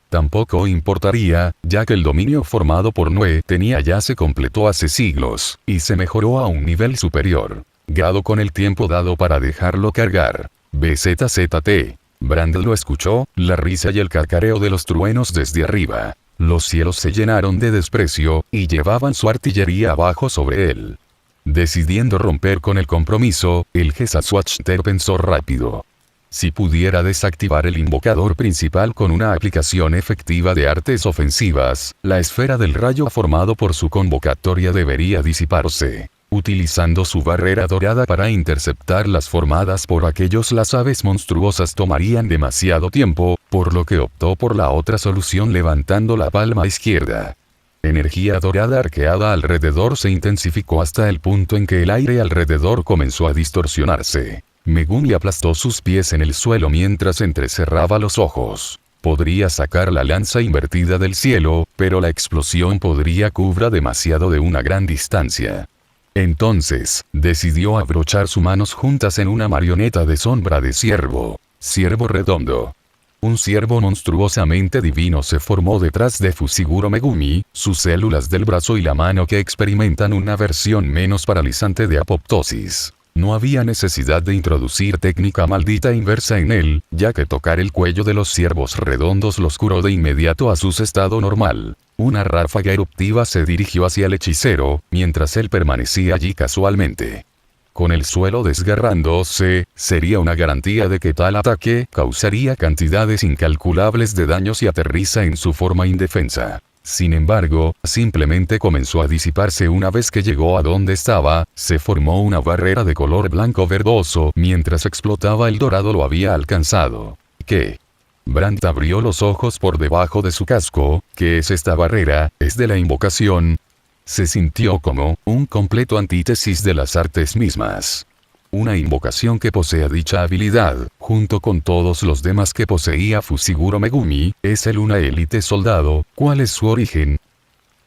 Tampoco importaría, ya que el dominio formado por Nue tenía ya se completó hace siglos, y se mejoró a un nivel superior. Gado con el tiempo dado para dejarlo cargar. BZZT. Brand lo escuchó, la risa y el cacareo de los truenos desde arriba. Los cielos se llenaron de desprecio, y llevaban su artillería abajo sobre él. Decidiendo romper con el compromiso, el Gesaswachter pensó rápido. Si pudiera desactivar el invocador principal con una aplicación efectiva de artes ofensivas, la esfera del rayo formado por su convocatoria debería disiparse. Utilizando su barrera dorada para interceptar las formadas por las aves monstruosas tomarían demasiado tiempo, por lo que optó por la otra solución levantando la palma izquierda. Energía dorada arqueada alrededor se intensificó hasta el punto en que el aire alrededor comenzó a distorsionarse. Megumi aplastó sus pies en el suelo mientras entrecerraba los ojos. Podría sacar la lanza invertida del cielo, pero la explosión podría cubrir demasiado de una gran distancia. Entonces, decidió abrochar sus manos juntas en una marioneta de sombra de ciervo. Ciervo redondo. Un ciervo monstruosamente divino se formó detrás de Fushiguro Megumi, sus células del brazo y la mano que experimentan una versión menos paralizante de apoptosis. No había necesidad de introducir técnica maldita inversa en él, ya que tocar el cuello de los ciervos redondos los curó de inmediato a su estado normal. Una ráfaga eruptiva se dirigió hacia el hechicero, mientras él permanecía allí casualmente. Con el suelo desgarrándose, sería una garantía de que tal ataque causaría cantidades incalculables de daños y aterriza en su forma indefensa. Sin embargo, simplemente comenzó a disiparse una vez que llegó a donde estaba, se formó una barrera de color blanco verdoso mientras explotaba el dorado lo había alcanzado. ¿Qué? Brand abrió los ojos por debajo de su casco. ¿Qué es esta barrera? ¿Es de la invocación? Se sintió como un completo antítesis de las artes mismas. Una invocación que posea dicha habilidad, junto con todos los demás que poseía Fushiguro Megumi, es el una élite soldado. ¿Cuál es su origen?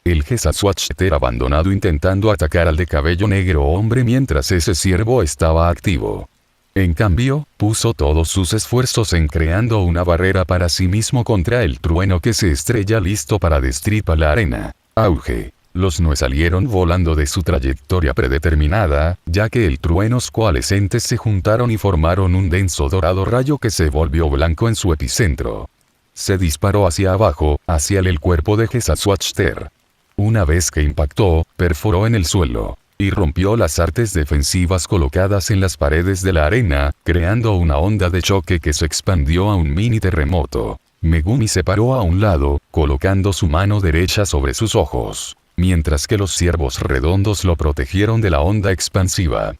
El Gesaswachter abandonado intentando atacar al de cabello negro hombre mientras ese ciervo estaba activo. En cambio, puso todos sus esfuerzos en creando una barrera para sí mismo contra el trueno que se estrella listo para destripar la arena. Auge. Los Nue salieron volando de su trayectoria predeterminada, ya que el truenos coalescentes se juntaron y formaron un denso dorado rayo que se volvió blanco en su epicentro. Se disparó hacia abajo, hacia el cuerpo de Gesaswachter. Una vez que impactó, perforó en el suelo, y rompió las artes defensivas colocadas en las paredes de la arena, creando una onda de choque que se expandió a un mini terremoto. Megumi se paró a un lado, colocando su mano derecha sobre sus ojos, mientras que los ciervos redondos lo protegieron de la onda expansiva.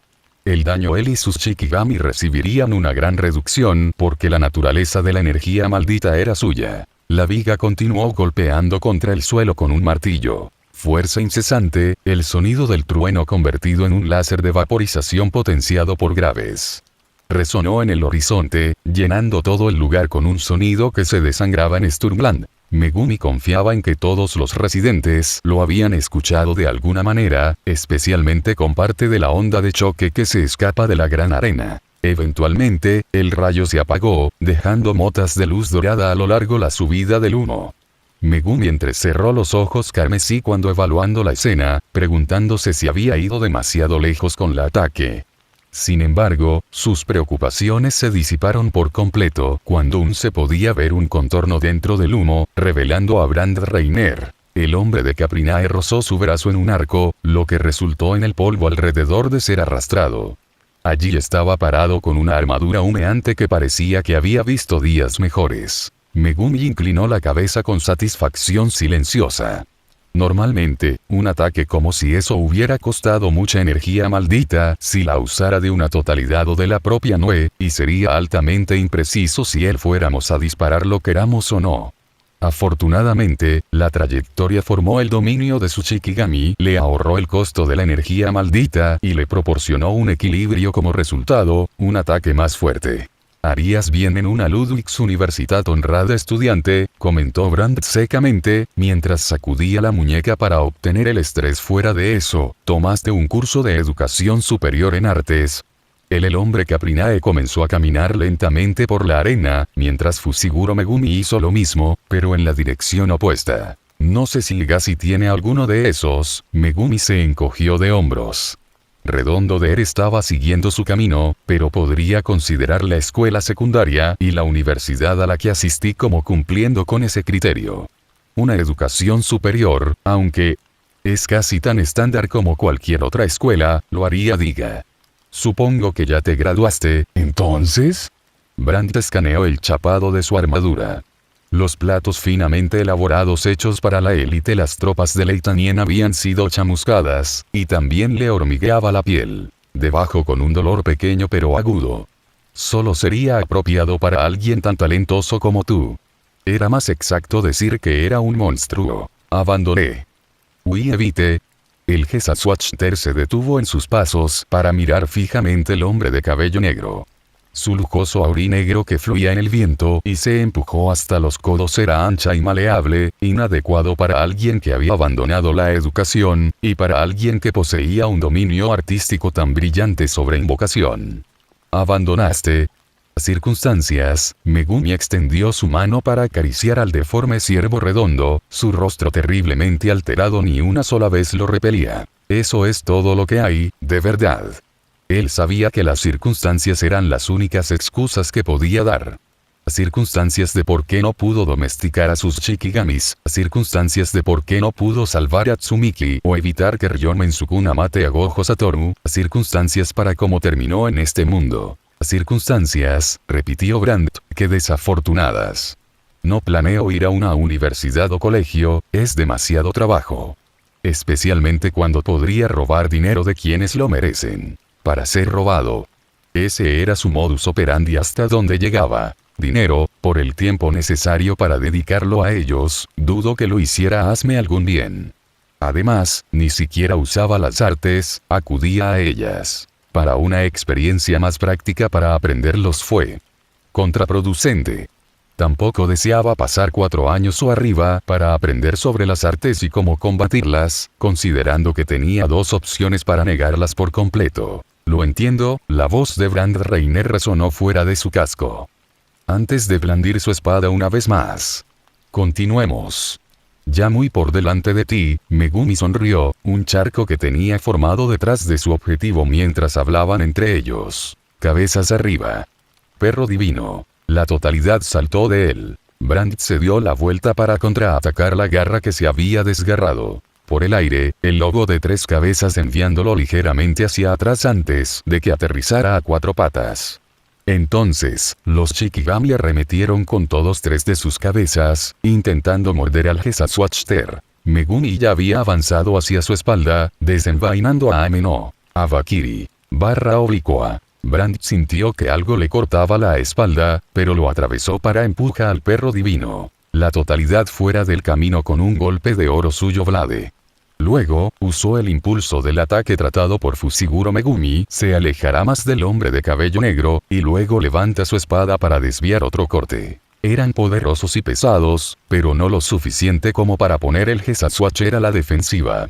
El daño él y sus Shikigami recibirían una gran reducción porque la naturaleza de la energía maldita era suya. La viga continuó golpeando contra el suelo con un martillo. Fuerza incesante, el sonido del trueno convertido en un láser de vaporización potenciado por graves. Resonó en el horizonte, llenando todo el lugar con un sonido que se desangraba en Sturmland. Megumi confiaba en que todos los residentes lo habían escuchado de alguna manera, especialmente con parte de la onda de choque que se escapa de la gran arena. Eventualmente, el rayo se apagó, dejando motas de luz dorada a lo largo la subida del humo. Megumi entrecerró los ojos carmesí cuando evaluando la escena, preguntándose si había ido demasiado lejos con el ataque. Sin embargo, sus preocupaciones se disiparon por completo cuando aún se podía ver un contorno dentro del humo, revelando a Brand Reiner. El hombre de Caprinae rozó su brazo en un arco, lo que resultó en el polvo alrededor de ser arrastrado. Allí estaba parado con una armadura humeante que parecía que había visto días mejores. Megumi inclinó la cabeza con satisfacción silenciosa. Normalmente, un ataque como si eso hubiera costado mucha energía maldita si la usara de una totalidad o de la propia Nue, y sería altamente impreciso si él fuéramos a disparar lo queramos o no. Afortunadamente, la trayectoria formó el dominio de su Shikigami, le ahorró el costo de la energía maldita y le proporcionó un equilibrio como resultado, un ataque más fuerte. «Harías bien en una Ludwig's Universitat honrada estudiante», comentó Brand secamente, mientras sacudía la muñeca para obtener el estrés. Fuera de eso, tomaste un curso de educación superior en artes. El hombre Caprinae comenzó a caminar lentamente por la arena, mientras Fushiguro Megumi hizo lo mismo, pero en la dirección opuesta. «No sé si Legacy tiene alguno de esos». Megumi se encogió de hombros. Redondo de estaba siguiendo su camino, pero podría considerar la escuela secundaria y la universidad a la que asistí como cumpliendo con ese criterio. Una educación superior, aunque es casi tan estándar como cualquier otra escuela, lo haría. Diga. Supongo que ya te graduaste, ¿entonces? Brand escaneó el chapado de su armadura. Los platos finamente elaborados hechos para la élite, las tropas de Leitanien habían sido chamuscadas, y también le hormigueaba la piel. Debajo con un dolor pequeño pero agudo. Solo sería apropiado para alguien tan talentoso como tú. Era más exacto decir que era un monstruo. Abandoné. Evite. El Gesaswachter se detuvo en sus pasos para mirar fijamente el hombre de cabello negro. Su lujoso aurí negro que fluía en el viento y se empujó hasta los codos era ancha y maleable, inadecuado para alguien que había abandonado la educación, y para alguien que poseía un dominio artístico tan brillante sobre invocación. ¿Abandonaste? Circunstancias, Megumi extendió su mano para acariciar al deforme ciervo redondo, su rostro terriblemente alterado ni una sola vez lo repelía. Eso es todo lo que hay, de verdad. Él sabía que las circunstancias eran las únicas excusas que podía dar. Circunstancias de por qué no pudo domesticar a sus Shikigamis, circunstancias de por qué no pudo salvar a Tsumiki o evitar que Ryon Mensukuna mate a Gojo Satoru, circunstancias para cómo terminó en este mundo. Circunstancias, repitió Brandt, que desafortunadas. No planeo ir a una universidad o colegio, es demasiado trabajo. Especialmente cuando podría robar dinero de quienes lo merecen. Para ser robado. Ese era su modus operandi hasta donde llegaba. Dinero, por el tiempo necesario para dedicarlo a ellos, dudo que lo hiciera hazme algún bien. Además, ni siquiera usaba las artes, acudía a ellas. Para una experiencia más práctica para aprenderlos fue contraproducente. Tampoco deseaba pasar 4 años o arriba para aprender sobre las artes y cómo combatirlas, considerando que tenía 2 opciones para negarlas por completo. Lo entiendo, la voz de Brand Reiner resonó fuera de su casco. Antes de blandir su espada una vez más. Continuemos. Ya muy por delante de ti, Megumi sonrió, un charco que tenía formado detrás de su objetivo mientras hablaban entre ellos. Cabezas arriba. Perro divino. La totalidad saltó de él. Brand se dio la vuelta para contraatacar la garra que se había desgarrado. Por el aire, el lobo de 3 cabezas enviándolo ligeramente hacia atrás antes de que aterrizara a 4 patas. Entonces, los Shikigami arremetieron con todos 3 de sus cabezas, intentando morder al Gesaswachter. Megumi ya había avanzado hacia su espalda, desenvainando a Ameno, a Valkyrie, barra oblicua. Brand sintió que algo le cortaba la espalda, pero lo atravesó para empujar al perro divino. La totalidad fuera del camino con un golpe de oro suyo Vlade. Luego, usó el impulso del ataque tratado por Fushiguro Megumi, se alejará más del hombre de cabello negro, y luego levanta su espada para desviar otro corte. Eran poderosos y pesados, pero no lo suficiente como para poner el G-Sasquatcher a la defensiva.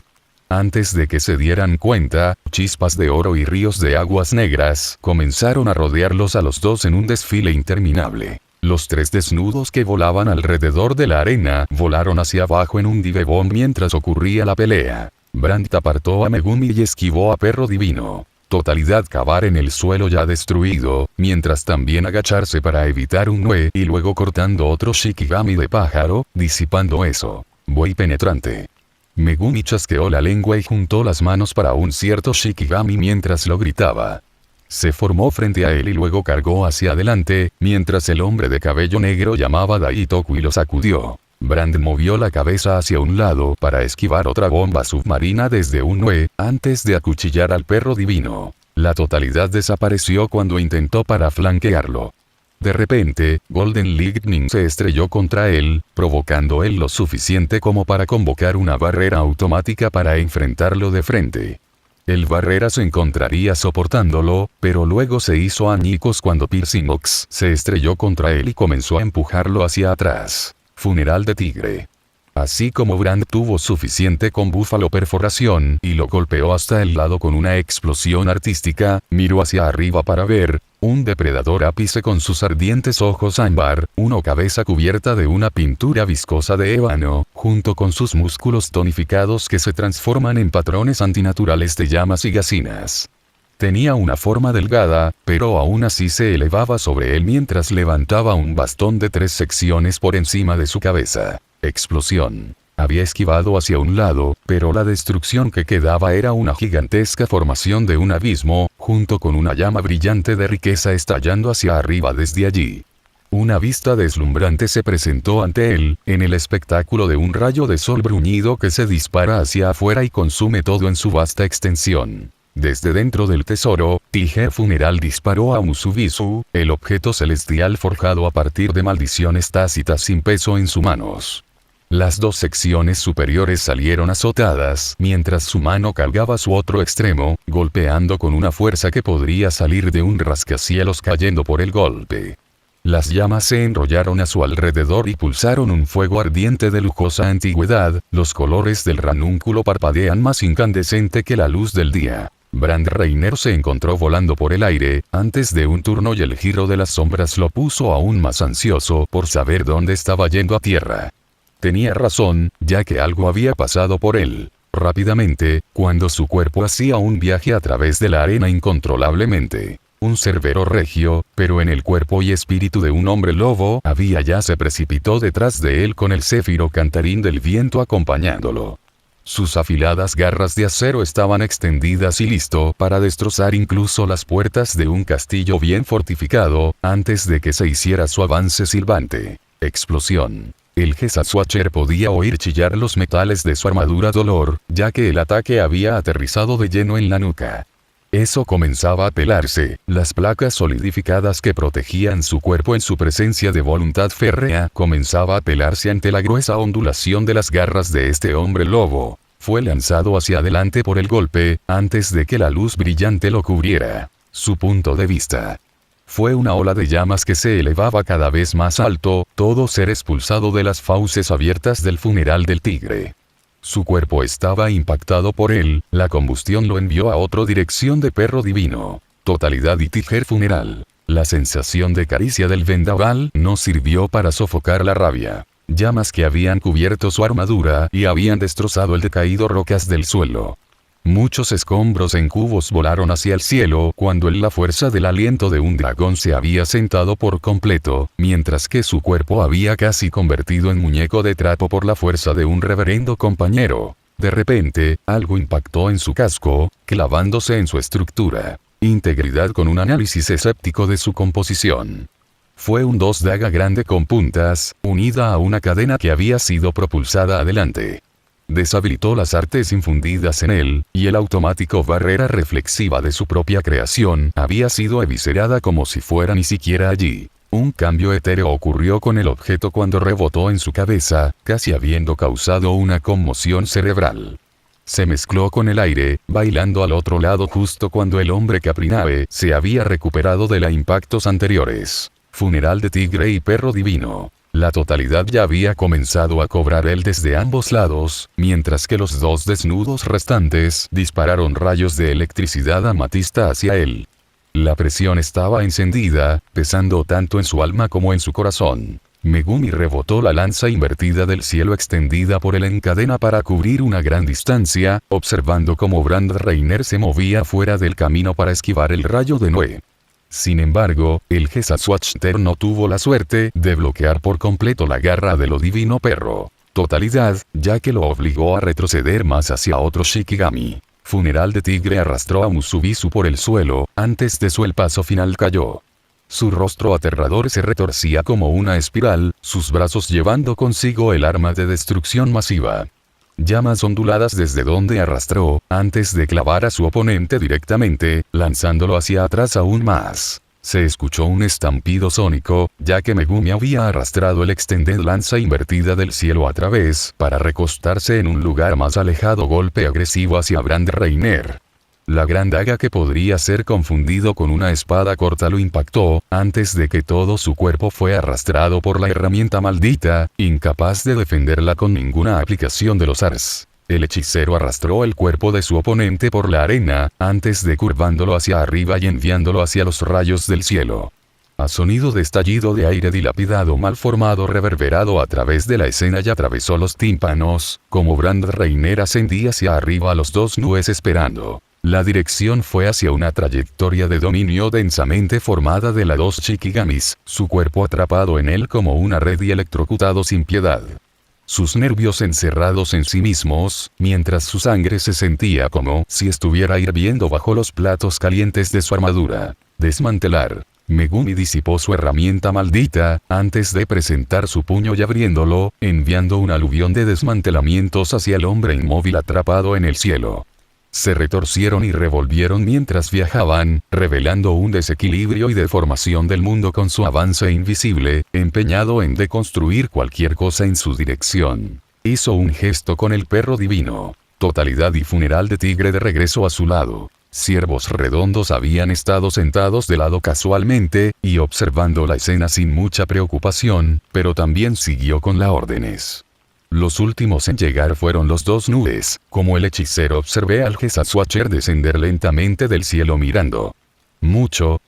Antes de que se dieran cuenta, chispas de oro y ríos de aguas negras comenzaron a rodearlos a los dos en un desfile interminable. Los tres desnudos que volaban alrededor de la arena volaron hacia abajo en un dive bomb mientras ocurría la pelea. Brandt apartó a Megumi y esquivó a Perro Divino. Totalidad cavar en el suelo ya destruido, mientras también agacharse para evitar un Nue y luego cortando otro Shikigami de pájaro, disipando eso. Buey penetrante. Megumi chasqueó la lengua y juntó las manos para un cierto Shikigami mientras lo gritaba. Se formó frente a él y luego cargó hacia adelante, mientras el hombre de cabello negro llamaba Daitoku y lo sacudió. Brandt movió la cabeza hacia un lado para esquivar otra bomba submarina desde un Nue, antes de acuchillar al Perro Divino. La totalidad desapareció cuando intentó para flanquearlo. De repente, Golden Lightning se estrelló contra él, provocando él lo suficiente como para convocar una barrera automática para enfrentarlo de frente. El barrera se encontraría soportándolo, pero luego se hizo añicos cuando Piercing Ox se estrelló contra él y comenzó a empujarlo hacia atrás. Funeral de tigre. Así como Brandt tuvo suficiente con Búfalo Perforación y lo golpeó hasta el lado con una explosión artística, miró hacia arriba para ver un depredador ápice con sus ardientes ojos ámbar, una cabeza cubierta de una pintura viscosa de ébano, junto con sus músculos tonificados que se transforman en patrones antinaturales de llamas y gasinas. Tenía una forma delgada, pero aún así se elevaba sobre él mientras levantaba un bastón de 3 secciones por encima de su cabeza. Explosión. Había esquivado hacia un lado, pero la destrucción que quedaba era una gigantesca formación de un abismo, junto con una llama brillante de riqueza estallando hacia arriba desde allí. Una vista deslumbrante se presentó ante él, en el espectáculo de un rayo de sol bruñido que se dispara hacia afuera y consume todo en su vasta extensión. Desde dentro del tesoro, Tiger Funeral disparó a Musubisu, el objeto celestial forjado a partir de maldiciones tácitas sin peso en sus manos. Las 2 secciones superiores salieron azotadas, mientras su mano cargaba su otro extremo, golpeando con una fuerza que podría salir de un rascacielos cayendo por el golpe. Las llamas se enrollaron a su alrededor y pulsaron un fuego ardiente de lujosa antigüedad, los colores del ranúnculo parpadean más incandescente que la luz del día. Brand Reiner se encontró volando por el aire, antes de un turno y el giro de las sombras lo puso aún más ansioso por saber dónde estaba yendo a tierra. Tenía razón, ya que algo había pasado por él. Rápidamente, cuando su cuerpo hacía un viaje a través de la arena incontrolablemente. Un cerbero regio, pero en el cuerpo y espíritu de un hombre lobo, se precipitó detrás de él con el céfiro cantarín del viento acompañándolo. Sus afiladas garras de acero estaban extendidas y listo para destrozar incluso las puertas de un castillo bien fortificado, antes de que se hiciera su avance silbante. Explosión. El G-Sasquatcher podía oír chillar los metales de su armadura dolor, ya que el ataque había aterrizado de lleno en la nuca. Eso comenzaba a pelarse, las placas solidificadas que protegían su cuerpo en su presencia de voluntad férrea comenzaba a pelarse ante la gruesa ondulación de las garras de este hombre lobo. Fue lanzado hacia adelante por el golpe, antes de que la luz brillante lo cubriera. Su punto de vista. Fue una ola de llamas que se elevaba cada vez más alto, todo ser expulsado de las fauces abiertas del funeral del tigre. Su cuerpo estaba impactado por él, la combustión lo envió a otra dirección de perro divino. Totalidad y Tiger Funeral. La sensación de caricia del vendaval no sirvió para sofocar la rabia. Llamas que habían cubierto su armadura y habían destrozado el decaído rocas del suelo. Muchos escombros en cubos volaron hacia el cielo cuando la fuerza del aliento de un dragón se había sentado por completo, mientras que su cuerpo había casi convertido en muñeco de trapo por la fuerza de un reverendo compañero. De repente, algo impactó en su casco, clavándose en su estructura. Integridad con un análisis escéptico de su composición. Fue un 2 daga grande con puntas, unida a una cadena que había sido propulsada adelante. Deshabilitó las artes infundidas en él, y el automático barrera reflexiva de su propia creación había sido eviscerada como si fuera ni siquiera allí. Un cambio etéreo ocurrió con el objeto cuando rebotó en su cabeza, casi habiendo causado una conmoción cerebral. Se mezcló con el aire, bailando al otro lado justo cuando el hombre Caprinave se había recuperado de los impactos anteriores. Funeral de tigre y perro divino. La totalidad ya había comenzado a cobrar él desde ambos lados, mientras que los dos desnudos restantes dispararon rayos de electricidad amatista hacia él. La presión estaba encendida, pesando tanto en su alma como en su corazón. Megumi rebotó la lanza invertida del cielo extendida por él en cadena para cubrir una gran distancia, observando cómo Brand Reiner se movía fuera del camino para esquivar el rayo de Noé. Sin embargo, el Gesaswachter no tuvo la suerte de bloquear por completo la garra de lo divino perro. Totalidad, ya que lo obligó a retroceder más hacia otro Shikigami. Funeral de tigre arrastró a Musubisu por el suelo, antes de el paso final cayó. Su rostro aterrador se retorcía como una espiral, sus brazos llevando consigo el arma de destrucción masiva. Llamas onduladas desde donde arrastró, antes de clavar a su oponente directamente, lanzándolo hacia atrás aún más. Se escuchó un estampido sónico, ya que Megumi había arrastrado el extended lanza invertida del cielo a través, para recostarse en un lugar más alejado golpe agresivo hacia Brand Reiner. La gran daga que podría ser confundido con una espada corta lo impactó, antes de que todo su cuerpo fue arrastrado por la herramienta maldita, incapaz de defenderla con ninguna aplicación de los ars. El hechicero arrastró el cuerpo de su oponente por la arena, antes de curvándolo hacia arriba y enviándolo hacia los rayos del cielo. A sonido de estallido de aire dilapidado mal formado reverberado a través de la escena y atravesó los tímpanos, como Brand Reiner ascendía hacia arriba a los dos nubes esperando. La dirección fue hacia una trayectoria de dominio densamente formada de las dos Shikigamis, su cuerpo atrapado en él como una red y electrocutado sin piedad. Sus nervios encerrados en sí mismos, mientras su sangre se sentía como si estuviera hirviendo bajo los platos calientes de su armadura. Desmantelar. Megumi disipó su herramienta maldita, antes de presentar su puño y abriéndolo, enviando un aluvión de desmantelamientos hacia el hombre inmóvil atrapado en el cielo. Se retorcieron y revolvieron mientras viajaban, revelando un desequilibrio y deformación del mundo con su avance invisible, empeñado en deconstruir cualquier cosa en su dirección. Hizo un gesto con el perro divino. Totalidad y funeral de tigre de regreso a su lado. Ciervos redondos habían estado sentados de lado casualmente, y observando la escena sin mucha preocupación, pero también siguió con las órdenes. Los últimos en llegar fueron los dos nubes, como el hechicero observé al Gesaswacher descender lentamente del cielo mirando. Mucho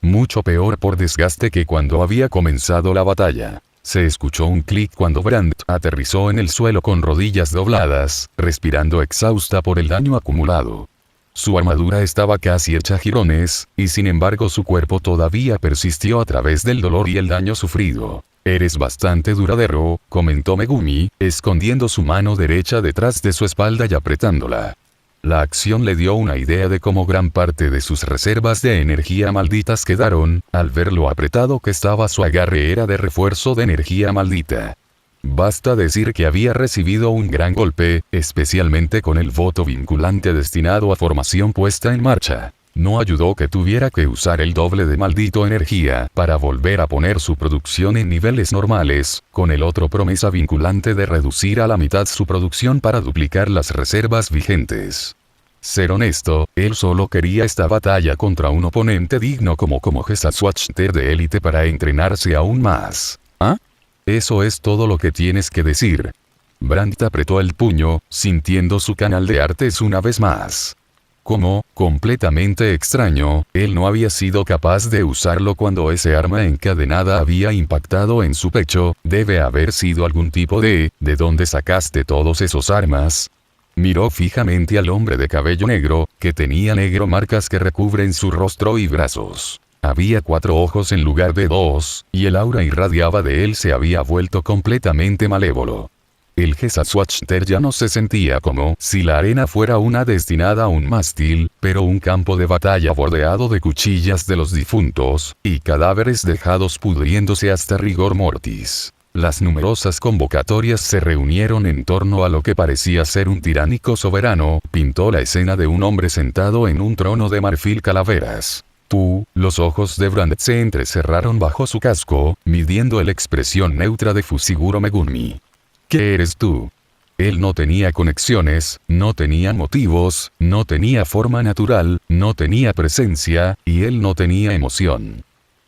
peor por desgaste que cuando había comenzado la batalla. Se escuchó un clic cuando Brand aterrizó en el suelo con rodillas dobladas, respirando exhausta por el daño acumulado. Su armadura estaba casi hecha jirones, y sin embargo su cuerpo todavía persistió a través del dolor y el daño sufrido. «Eres bastante duradero», comentó Megumi, escondiendo su mano derecha detrás de su espalda y apretándola. La acción le dio una idea de cómo gran parte de sus reservas de energía malditas quedaron, al ver lo apretado que estaba su agarre era de refuerzo de energía maldita. Basta decir que había recibido un gran golpe, especialmente con el voto vinculante destinado a formación puesta en marcha. No ayudó que tuviera que usar el doble de maldito energía para volver a poner su producción en niveles normales, con el otro promesa vinculante de reducir a la mitad su producción para duplicar las reservas vigentes. Ser honesto, él solo quería esta batalla contra un oponente digno como Gesaswachter de élite para entrenarse aún más. ¿Ah? Eso es todo lo que tienes que decir. Brand apretó el puño, sintiendo su canal de artes una vez más. Como, completamente extraño, él no había sido capaz de usarlo cuando ese arma encadenada había impactado en su pecho, debe haber sido algún tipo ¿de dónde sacaste todos esos armas? Miró fijamente al hombre de cabello negro, que tenía negro marcas que recubren su rostro y brazos. Había 4 ojos en lugar de 2, y el aura irradiaba de él se había vuelto completamente malévolo. El Gesaswachter ya no se sentía como si la arena fuera una destinada a un mástil, pero un campo de batalla bordeado de cuchillas de los difuntos, y cadáveres dejados pudriéndose hasta rigor mortis. Las numerosas convocatorias se reunieron en torno a lo que parecía ser un tiránico soberano, pintó la escena de un hombre sentado en un trono de marfil calaveras. Los ojos de Brand se entrecerraron bajo su casco, midiendo la expresión neutra de Fushiguro Megumi. ¿Qué eres tú? Él no tenía conexiones, no tenía motivos, no tenía forma natural, no tenía presencia, y él no tenía emoción.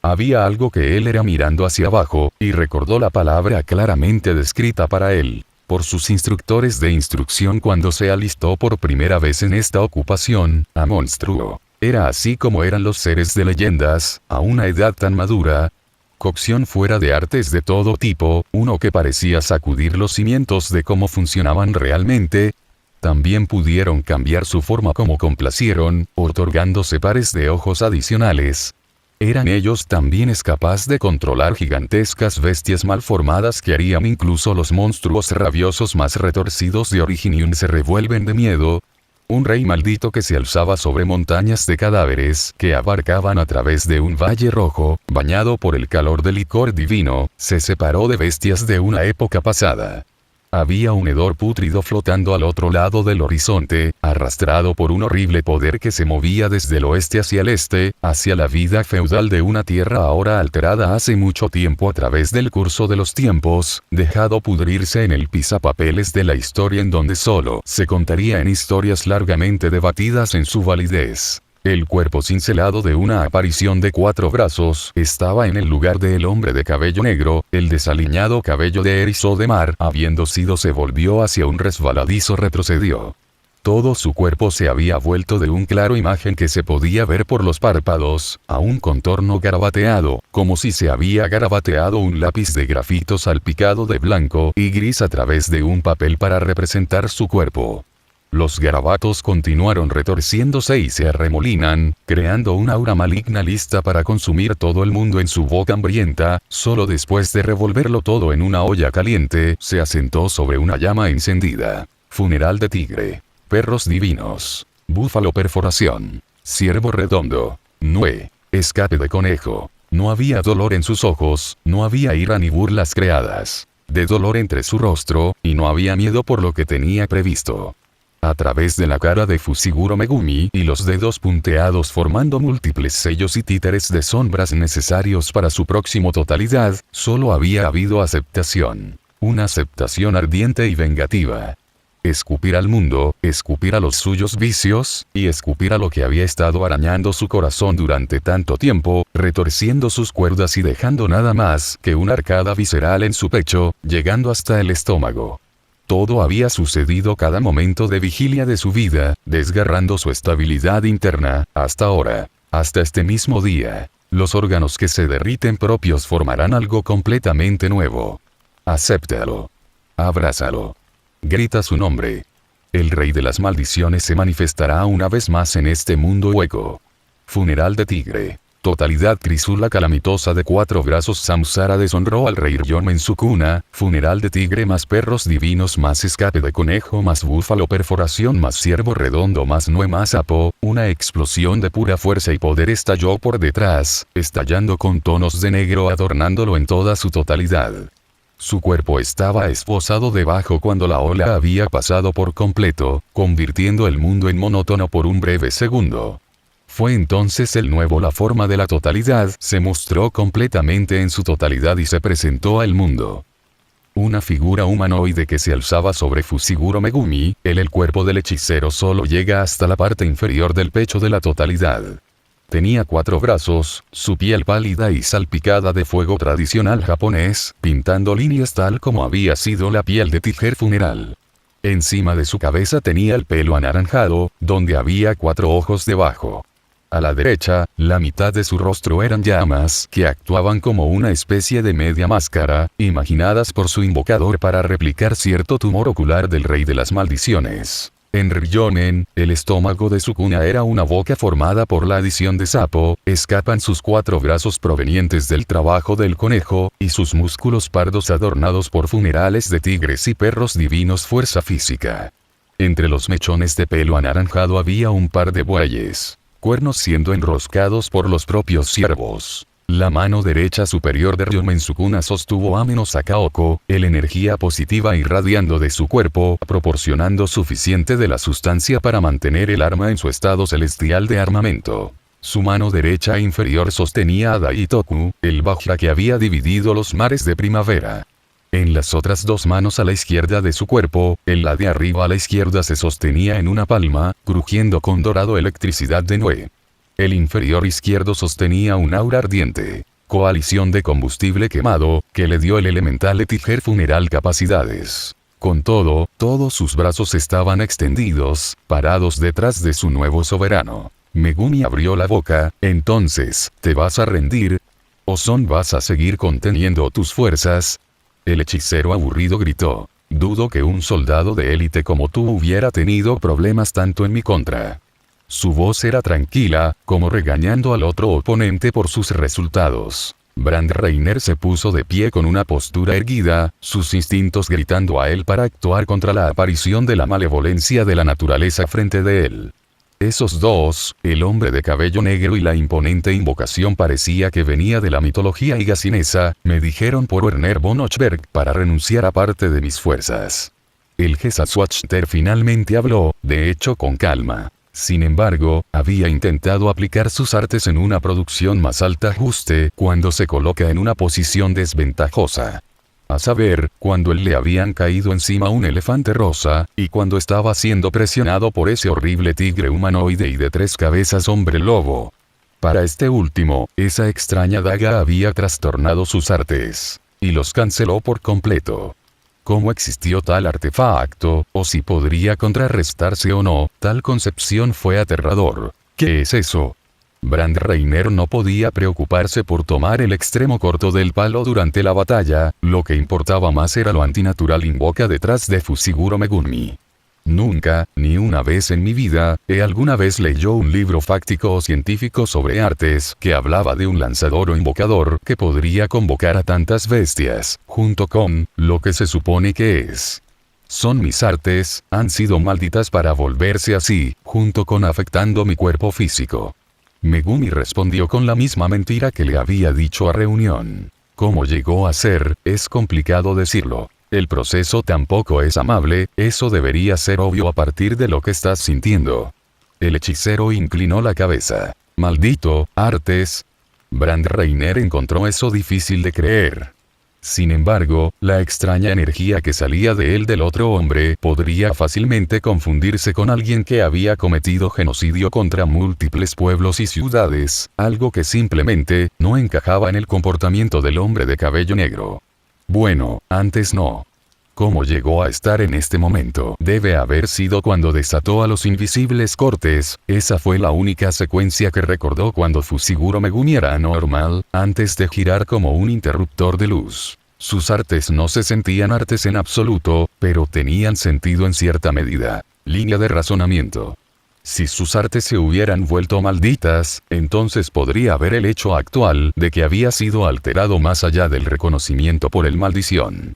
Había algo que él era mirando hacia abajo, y recordó la palabra claramente descrita para él por sus instructores de instrucción cuando se alistó por primera vez en esta ocupación, a monstruo. Era así como eran los seres de leyendas, a una edad tan madura. Cocción fuera de artes de todo tipo, uno que parecía sacudir los cimientos de cómo funcionaban realmente. También pudieron cambiar su forma como complacieron, otorgándose pares de ojos adicionales. ¿Eran ellos también capaces de controlar gigantescas bestias malformadas que harían incluso los monstruos rabiosos más retorcidos de Originium se revuelven de miedo? Un rey maldito que se alzaba sobre montañas de cadáveres que abarcaban a través de un valle rojo, bañado por el calor del licor divino, se separó de bestias de una época pasada. Había un hedor pútrido flotando al otro lado del horizonte, arrastrado por un horrible poder que se movía desde el oeste hacia el este, hacia la vida feudal de una tierra ahora alterada hace mucho tiempo a través del curso de los tiempos, dejado pudrirse en el pisapapeles de la historia en donde solo se contaría en historias largamente debatidas en su validez. El cuerpo cincelado de una aparición de 4 brazos estaba en el lugar del hombre de cabello negro, el desaliñado cabello de erizo de mar, habiendo sido se volvió hacia un resbaladizo retrocedió. Todo su cuerpo se había vuelto de un claro imagen que se podía ver por los párpados, a un contorno garabateado, como si se había garabateado un lápiz de grafito salpicado de blanco y gris a través de un papel para representar su cuerpo. Los garabatos continuaron retorciéndose y se arremolinan, creando una aura maligna lista para consumir todo el mundo en su boca hambrienta. Solo después de revolverlo todo en una olla caliente, se asentó sobre una llama encendida. Funeral de tigre. Perros divinos. Búfalo perforación. Ciervo redondo. Nue. Escape de conejo. No había dolor en sus ojos, no había ira ni burlas creadas. De dolor entre su rostro, y no había miedo por lo que tenía previsto. A través de la cara de Fushiguro Megumi y los dedos punteados formando múltiples sellos y títeres de sombras necesarios para su próximo totalidad, solo había habido aceptación. Una aceptación ardiente y vengativa. Escupir al mundo, escupir a los suyos vicios, y escupir a lo que había estado arañando su corazón durante tanto tiempo, retorciendo sus cuerdas y dejando nada más que una arcada visceral en su pecho, llegando hasta el estómago. Todo había sucedido cada momento de vigilia de su vida, desgarrando su estabilidad interna, hasta ahora, hasta este mismo día. Los órganos que se derriten propios formarán algo completamente nuevo. Acéptalo. Abrázalo. Grita su nombre. El rey de las maldiciones se manifestará una vez más en este mundo hueco. Funeral de tigre. Totalidad Crisula calamitosa de 4 brazos. Samsara deshonró al rey Ryoma en su cuna. Funeral de tigre más perros divinos más escape de conejo más búfalo perforación más ciervo redondo más nue más sapo. Una explosión de pura fuerza y poder estalló por detrás, estallando con tonos de negro adornándolo en toda su totalidad. Su cuerpo estaba esposado debajo cuando la ola había pasado por completo, convirtiendo el mundo en monótono por un breve segundo. Fue entonces el nuevo la forma de la totalidad, se mostró completamente en su totalidad y se presentó al mundo. Una figura humanoide que se alzaba sobre Fushiguro Megumi, el cuerpo del hechicero solo llega hasta la parte inferior del pecho de la totalidad. Tenía 4 brazos, su piel pálida y salpicada de fuego tradicional japonés, pintando líneas tal como había sido la piel de Tiger funeral. Encima de su cabeza tenía el pelo anaranjado, donde había 4 ojos debajo. A la derecha, la mitad de su rostro eran llamas que actuaban como una especie de media máscara, imaginadas por su invocador para replicar cierto tumor ocular del rey de las maldiciones. En Ryomen, el estómago de su cuna era una boca formada por la adición de sapo, escapan sus 4 brazos provenientes del trabajo del conejo, y sus músculos pardos adornados por funerales de tigres y perros divinos fuerza física. Entre los mechones de pelo anaranjado había un par de bueyes. Cuernos siendo enroscados por los propios ciervos. La mano derecha superior de Ryomen Sukuna sostuvo a Sakaoko, el energía positiva irradiando de su cuerpo, proporcionando suficiente de la sustancia para mantener el arma en su estado celestial de armamento. Su mano derecha inferior sostenía a Daitoku, el Vajra que había dividido los mares de primavera. En las otras 2 manos a la izquierda de su cuerpo, en la de arriba a la izquierda se sostenía en una palma, crujiendo con dorado electricidad de Nue. El inferior izquierdo sostenía un aura ardiente. coalición de combustible quemado, que le dio el elemental Etiger funeral capacidades. Con todo, todos sus brazos estaban extendidos, parados detrás de su nuevo soberano. Megumi abrió la boca. Entonces, ¿te vas a rendir? ¿O vas a seguir conteniendo tus fuerzas? El hechicero aburrido gritó. Dudo que un soldado de élite como tú hubiera tenido problemas tanto en mi contra. Su voz era tranquila, como regañando al otro oponente por sus resultados. Brand Reiner se puso de pie con una postura erguida, sus instintos gritando a él para actuar contra la aparición de la malevolencia de la naturaleza frente de él. Esos dos, el hombre de cabello negro y la imponente invocación parecía que venía de la mitología higacinesa, me dijeron por Werner von Ochberg para renunciar a parte de mis fuerzas. El Gesatzwachter finalmente habló, de hecho con calma. Sin embargo, había intentado aplicar sus artes en una producción más alta juste cuando se coloca en una posición desventajosa. A saber, cuando le habían caído encima un elefante rosa, y cuando estaba siendo presionado por ese horrible tigre humanoide y de 3 cabezas hombre lobo. Para este último, esa extraña daga había trastornado sus artes. Y los canceló por completo. ¿Cómo existió tal artefacto, o si podría contrarrestarse o no? Tal concepción fue aterrador. ¿Qué es eso? Brand Reiner no podía preocuparse por tomar el extremo corto del palo durante la batalla, lo que importaba más era lo antinatural invoca detrás de Fushiguro Megumi. Nunca, ni una vez en mi vida, alguna vez leyó un libro fáctico o científico sobre artes que hablaba de un lanzador o invocador que podría convocar a tantas bestias, junto con lo que se supone que es. Son mis artes, han sido malditas para volverse así, junto con afectando mi cuerpo físico. Megumi respondió con la misma mentira que le había dicho a Reunión. ¿Cómo llegó a ser? Es complicado decirlo. El proceso tampoco es amable, eso debería ser obvio a partir de lo que estás sintiendo. El hechicero inclinó la cabeza. Maldito, artes. Brand Reiner encontró eso difícil de creer. Sin embargo, la extraña energía que salía de él del otro hombre podría fácilmente confundirse con alguien que había cometido genocidio contra múltiples pueblos y ciudades, algo que simplemente no encajaba en el comportamiento del hombre de cabello negro. Bueno, antes no. ¿Cómo llegó a estar en este momento? Debe haber sido cuando desató a los invisibles cortes, esa fue la única secuencia que recordó cuando Fushiguro Megumi era anormal, antes de girar como un interruptor de luz. Sus artes no se sentían artes en absoluto, pero tenían sentido en cierta medida. Línea de razonamiento. Si sus artes se hubieran vuelto malditas, entonces podría haber el hecho actual de que había sido alterado más allá del reconocimiento por el maldición.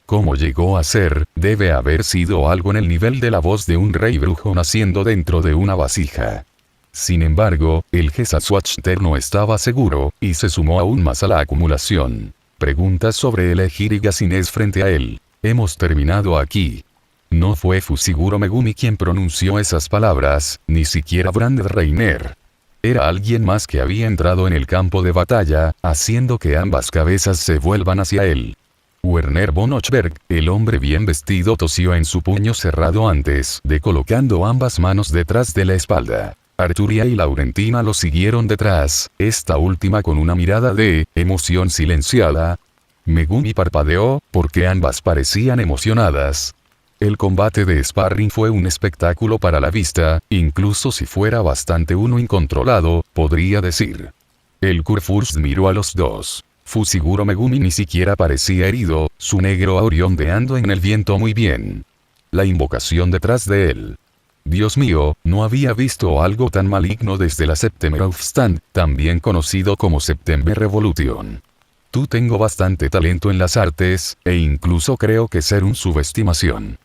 ¿Cómo llegó a ser? Debe haber sido algo en el nivel de la voz de un rey brujo naciendo dentro de una vasija. Sin embargo, el Gesatzwachter no estaba seguro, y se sumó aún más a la acumulación. Preguntas sobre elegir higacinés frente a él. Hemos terminado aquí. No fue Fushiguro Megumi quien pronunció esas palabras, ni siquiera Brand Reiner. Era alguien más que había entrado en el campo de batalla, haciendo que ambas cabezas se vuelvan hacia él. Werner von Ochberg, el hombre bien vestido, tosió en su puño cerrado antes de colocando ambas manos detrás de la espalda. Arturia y Laurentina lo siguieron detrás, esta última con una mirada de emoción silenciada. Megumi parpadeó, porque ambas parecían emocionadas. El combate de sparring fue un espectáculo para la vista, incluso si fuera bastante uno incontrolado, podría decir. El Kurfürst miró a los dos. Fushiguro Megumi ni siquiera parecía herido, su negro aura ondeando en el viento muy bien. La invocación detrás de él. Dios mío, no había visto algo tan maligno desde la Septemberaufstand, también conocido como September Revolution. Tú tengo bastante talento en las artes, e incluso creo que ser un subestimación.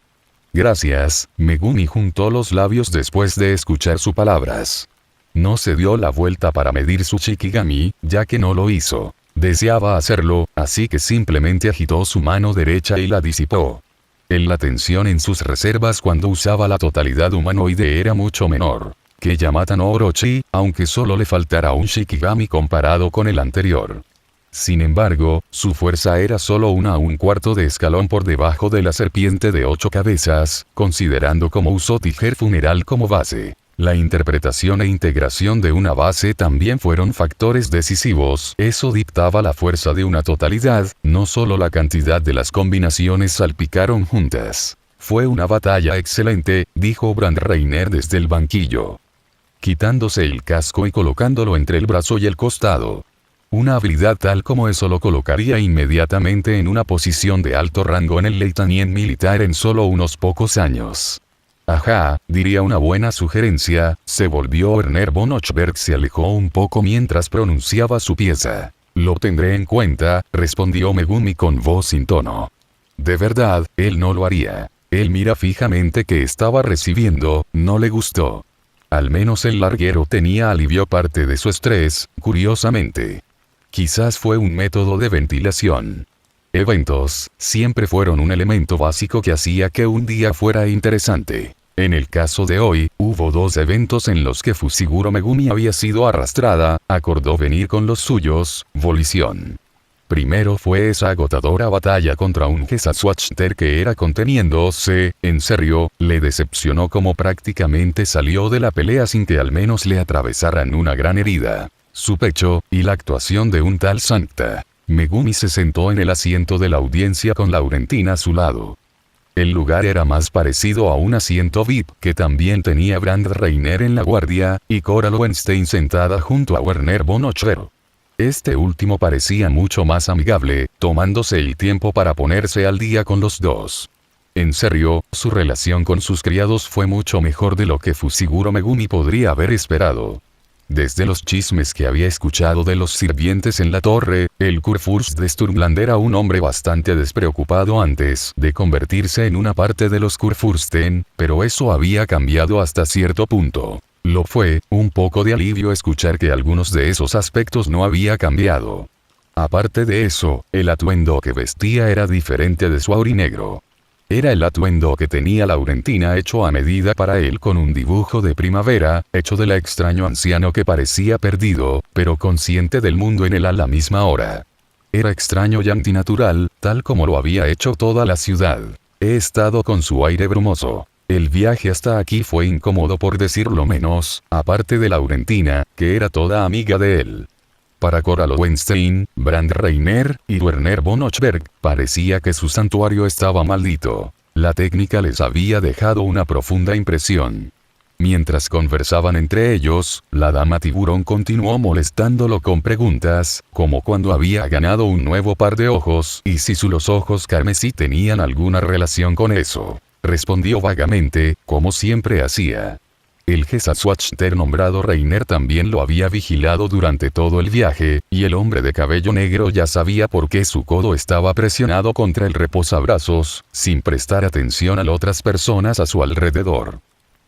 Gracias, Megumi juntó los labios después de escuchar sus palabras. No se dio la vuelta para medir su Shikigami, ya que no lo hizo. Deseaba hacerlo, así que simplemente agitó su mano derecha y la disipó. La tensión en sus reservas cuando usaba la totalidad humanoide era mucho menor que Yamata no Orochi, aunque solo le faltara un Shikigami comparado con el anterior. Sin embargo, su fuerza era solo un cuarto de escalón por debajo de la serpiente de 8 cabezas, considerando como usó Tiger Funeral como base. La interpretación e integración de una base también fueron factores decisivos, eso dictaba la fuerza de una totalidad, no solo la cantidad de las combinaciones salpicaron juntas. Fue una batalla excelente, dijo Brand Reiner desde el banquillo, quitándose el casco y colocándolo entre el brazo y el costado. Una habilidad tal como eso lo colocaría inmediatamente en una posición de alto rango en el Leitnant militar en solo unos pocos años. Ajá, diría una buena sugerencia, se volvió Werner von Ochberg, se alejó un poco mientras pronunciaba su pieza. Lo tendré en cuenta, respondió Megumi con voz sin tono. De verdad, él no lo haría. Él mira fijamente que estaba recibiendo, no le gustó. Al menos el larguero tenía alivió parte de su estrés, curiosamente. Quizás fue un método de ventilación. Eventos, siempre fueron un elemento básico que hacía que un día fuera interesante. En el caso de hoy, hubo 2 eventos en los que Fushiguro Megumi había sido arrastrada, acordó venir con los suyos, Volición. Primero fue esa agotadora batalla contra un Gesatzwachter que era conteniéndose, en serio, le decepcionó como prácticamente salió de la pelea sin que al menos le atravesaran una gran herida. Su pecho, y la actuación de un tal Sancta. Megumi se sentó en el asiento de la audiencia con Laurentina a su lado. El lugar era más parecido a un asiento VIP que también tenía Brand Reiner en la guardia, y Cora Lowenstein sentada junto a Werner von Ochberg. Este último parecía mucho más amigable, tomándose el tiempo para ponerse al día con los dos. En serio, su relación con sus criados fue mucho mejor de lo que Fushiguro Megumi podría haber esperado. Desde los chismes que había escuchado de los sirvientes en la torre, el Kurfürst de Sturmland era un hombre bastante despreocupado antes de convertirse en una parte de los Kurfürsten, pero eso había cambiado hasta cierto punto. Lo fue, un poco de alivio escuchar que algunos de esos aspectos no había cambiado. Aparte de eso, el atuendo que vestía era diferente de su aurinegro. Era el atuendo que tenía Laurentina hecho a medida para él con un dibujo de primavera, hecho del extraño anciano que parecía perdido, pero consciente del mundo en él a la misma hora. Era extraño y antinatural, tal como lo había hecho toda la ciudad. He estado con su aire brumoso. El viaje hasta aquí fue incómodo por decirlo menos, aparte de Laurentina, que era toda amiga de él. Para Cora Lowenstein, Brand Reiner y Werner von Ochberg, parecía que su santuario estaba maldito. La técnica les había dejado una profunda impresión. Mientras conversaban entre ellos, la dama tiburón continuó molestándolo con preguntas, como cuando había ganado un nuevo par de ojos y si los ojos carmesí tenían alguna relación con eso. Respondió vagamente, como siempre hacía. El Gesatzwachter nombrado Reiner también lo había vigilado durante todo el viaje, y el hombre de cabello negro ya sabía por qué su codo estaba presionado contra el reposabrazos, sin prestar atención a otras personas a su alrededor.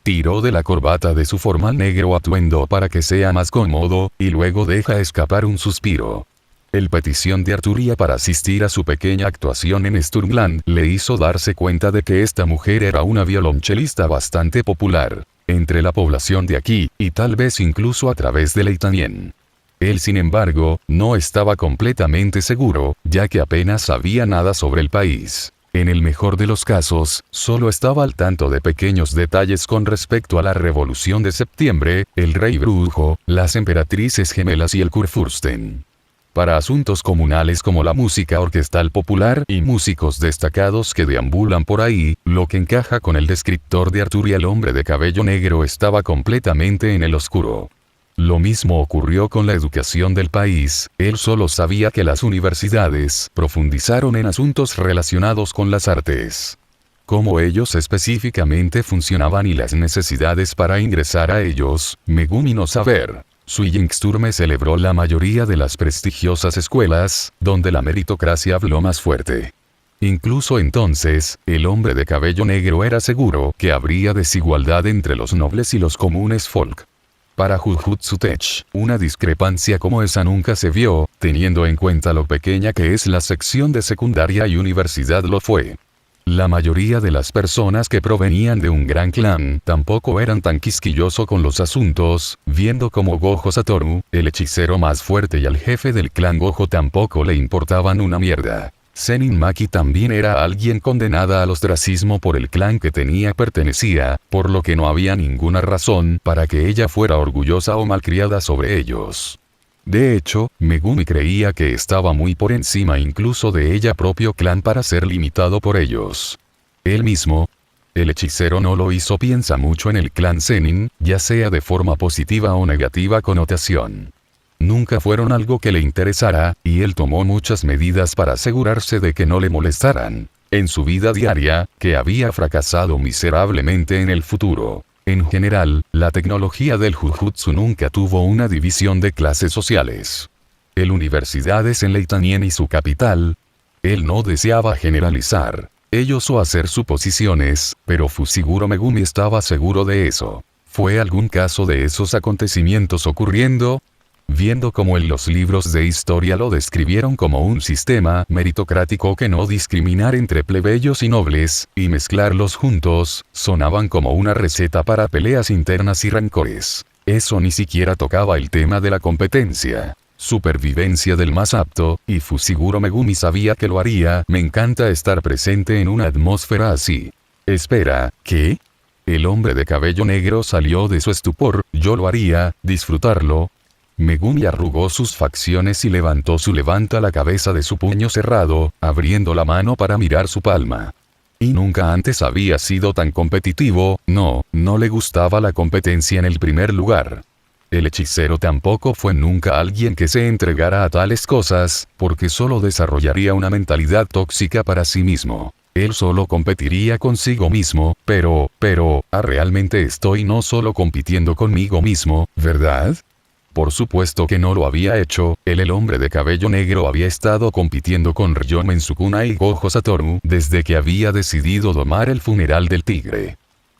Tiró de la corbata de su formal negro atuendo para que sea más cómodo, y luego deja escapar un suspiro. El petición de Arturia para asistir a su pequeña actuación en Sturmland le hizo darse cuenta de que esta mujer era una violonchelista bastante popular entre la población de aquí, y tal vez incluso a través de Leitanien. Él sin embargo, no estaba completamente seguro, ya que apenas sabía nada sobre el país. En el mejor de los casos, solo estaba al tanto de pequeños detalles con respecto a la Revolución de Septiembre, el Rey Brujo, las Emperatrices Gemelas y el Kurfürsten. Para asuntos comunales como la música orquestal popular y músicos destacados que deambulan por ahí, lo que encaja con el descriptor de Arturia, el hombre de cabello negro estaba completamente en el oscuro. Lo mismo ocurrió con la educación del país, él solo sabía que las universidades profundizaron en asuntos relacionados con las artes. Cómo ellos específicamente funcionaban y las necesidades para ingresar a ellos, Megumi no saber. Suijingsturme celebró la mayoría de las prestigiosas escuelas, donde la meritocracia habló más fuerte. Incluso entonces, el hombre de cabello negro era seguro que habría desigualdad entre los nobles y los comunes folk. Para Jujutsu Tech, una discrepancia como esa nunca se vio, teniendo en cuenta lo pequeña que es la sección de secundaria y universidad lo fue. La mayoría de las personas que provenían de un gran clan tampoco eran tan quisquilloso con los asuntos, viendo como Gojo Satoru, el hechicero más fuerte y al jefe del clan Gojo tampoco le importaban una mierda. Zenin Maki también era alguien condenada al ostracismo por el clan que pertenecía, por lo que no había ninguna razón para que ella fuera orgullosa o malcriada sobre ellos. De hecho, Megumi creía que estaba muy por encima incluso de ella propio clan para ser limitado por ellos. Él mismo, el hechicero no lo hizo, piensa mucho en el clan Zenin, ya sea de forma positiva o negativa connotación. Nunca fueron algo que le interesara, y él tomó muchas medidas para asegurarse de que no le molestaran. En su vida diaria, que había fracasado miserablemente en el futuro. En general, la tecnología del Jujutsu nunca tuvo una división de clases sociales. El universidades en Leitanien y su capital. Él no deseaba generalizar ellos o hacer suposiciones, pero Fushiguro Megumi estaba seguro de eso. ¿Fue algún caso de esos acontecimientos ocurriendo? Viendo cómo en los libros de historia lo describieron como un sistema meritocrático que no discriminar entre plebeyos y nobles, y mezclarlos juntos, sonaban como una receta para peleas internas y rencores. Eso ni siquiera tocaba el tema de la competencia. Supervivencia del más apto, y Fushiguro Megumi sabía que lo haría. Me encanta estar presente en una atmósfera así. Espera, ¿qué? El hombre de cabello negro salió de su estupor. Yo lo haría, disfrutarlo. Megumi arrugó sus facciones y levanta la cabeza de su puño cerrado, abriendo la mano para mirar su palma. Y nunca antes había sido tan competitivo. No le gustaba la competencia en el primer lugar. El hechicero tampoco fue nunca alguien que se entregara a tales cosas, porque solo desarrollaría una mentalidad tóxica para sí mismo. Él solo competiría consigo mismo, pero, realmente estoy no solo compitiendo conmigo mismo, ¿verdad? Por supuesto que no lo había hecho. El hombre de cabello negro había estado compitiendo con Ryoma Sukuna y Gojo Satoru desde que había decidido domar el funeral del tigre.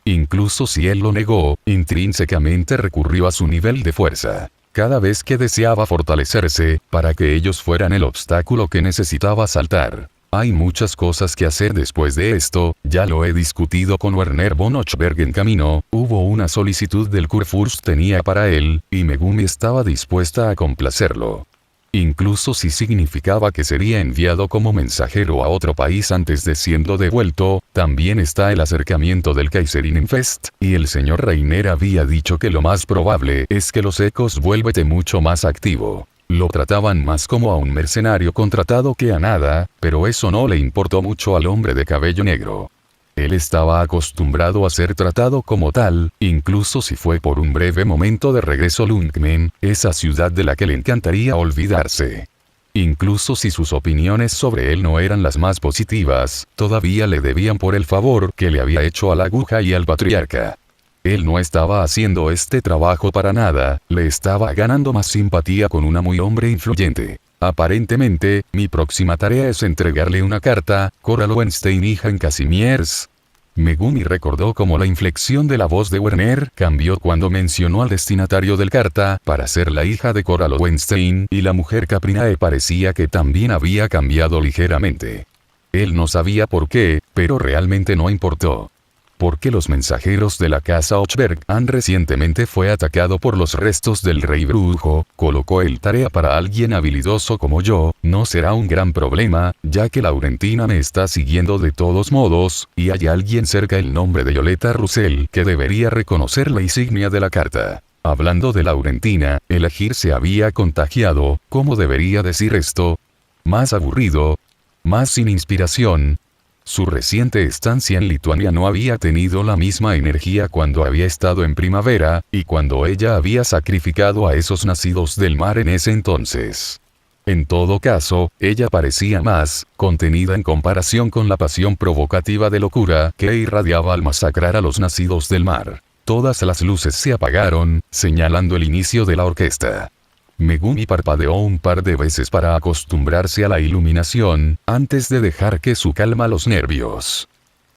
Incluso si él lo negó, intrínsecamente recurrió a su nivel de fuerza. Cada vez que deseaba fortalecerse, para que ellos fueran el obstáculo que necesitaba saltar. Hay muchas cosas que hacer después de esto, ya lo he discutido con Werner von Ochberg en camino. Hubo una solicitud del Kurfürst tenía para él, y Megumi estaba dispuesta a complacerlo. Incluso si significaba que sería enviado como mensajero a otro país antes de siendo devuelto. También está el acercamiento del Kaiserinnenfest, y el señor Reiner había dicho que lo más probable es que los ecos vuélvete mucho más activo. Lo trataban más como a un mercenario contratado que a nada, pero eso no le importó mucho al hombre de cabello negro. Él estaba acostumbrado a ser tratado como tal, incluso si fue por un breve momento de regreso a Lungmen, esa ciudad de la que le encantaría olvidarse. Incluso si sus opiniones sobre él no eran las más positivas, todavía le debían por el favor que le había hecho a la aguja y al patriarca. Él no estaba haciendo este trabajo para nada, le estaba ganando más simpatía con una muy hombre influyente. Aparentemente, mi próxima tarea es entregarle una carta, Cora Lowenstein hija en Casimiers. Megumi recordó cómo la inflexión de la voz de Werner cambió cuando mencionó al destinatario del carta para ser la hija de Cora Lowenstein, y la mujer Caprinae parecía que también había cambiado ligeramente. Él no sabía por qué, pero realmente no importó. Porque los mensajeros de la casa Ochberg han recientemente fue atacado por los restos del rey brujo. Colocó el tarea para alguien habilidoso como yo. No será un gran problema, ya que Laurentina me está siguiendo de todos modos, y hay alguien cerca el nombre de Violeta Russell que debería reconocer la insignia de la carta. Hablando de Laurentina, el Agir se había contagiado. ¿Cómo debería decir esto? Más aburrido. Más sin inspiración. Su reciente estancia en Lituania no había tenido la misma energía cuando había estado en primavera, y cuando ella había sacrificado a esos nacidos del mar en ese entonces. En todo caso, ella parecía más contenida en comparación con la pasión provocativa de locura que irradiaba al masacrar a los nacidos del mar. Todas las luces se apagaron, señalando el inicio de la orquesta. Megumi parpadeó un par de veces para acostumbrarse a la iluminación, antes de dejar que su calma los nervios.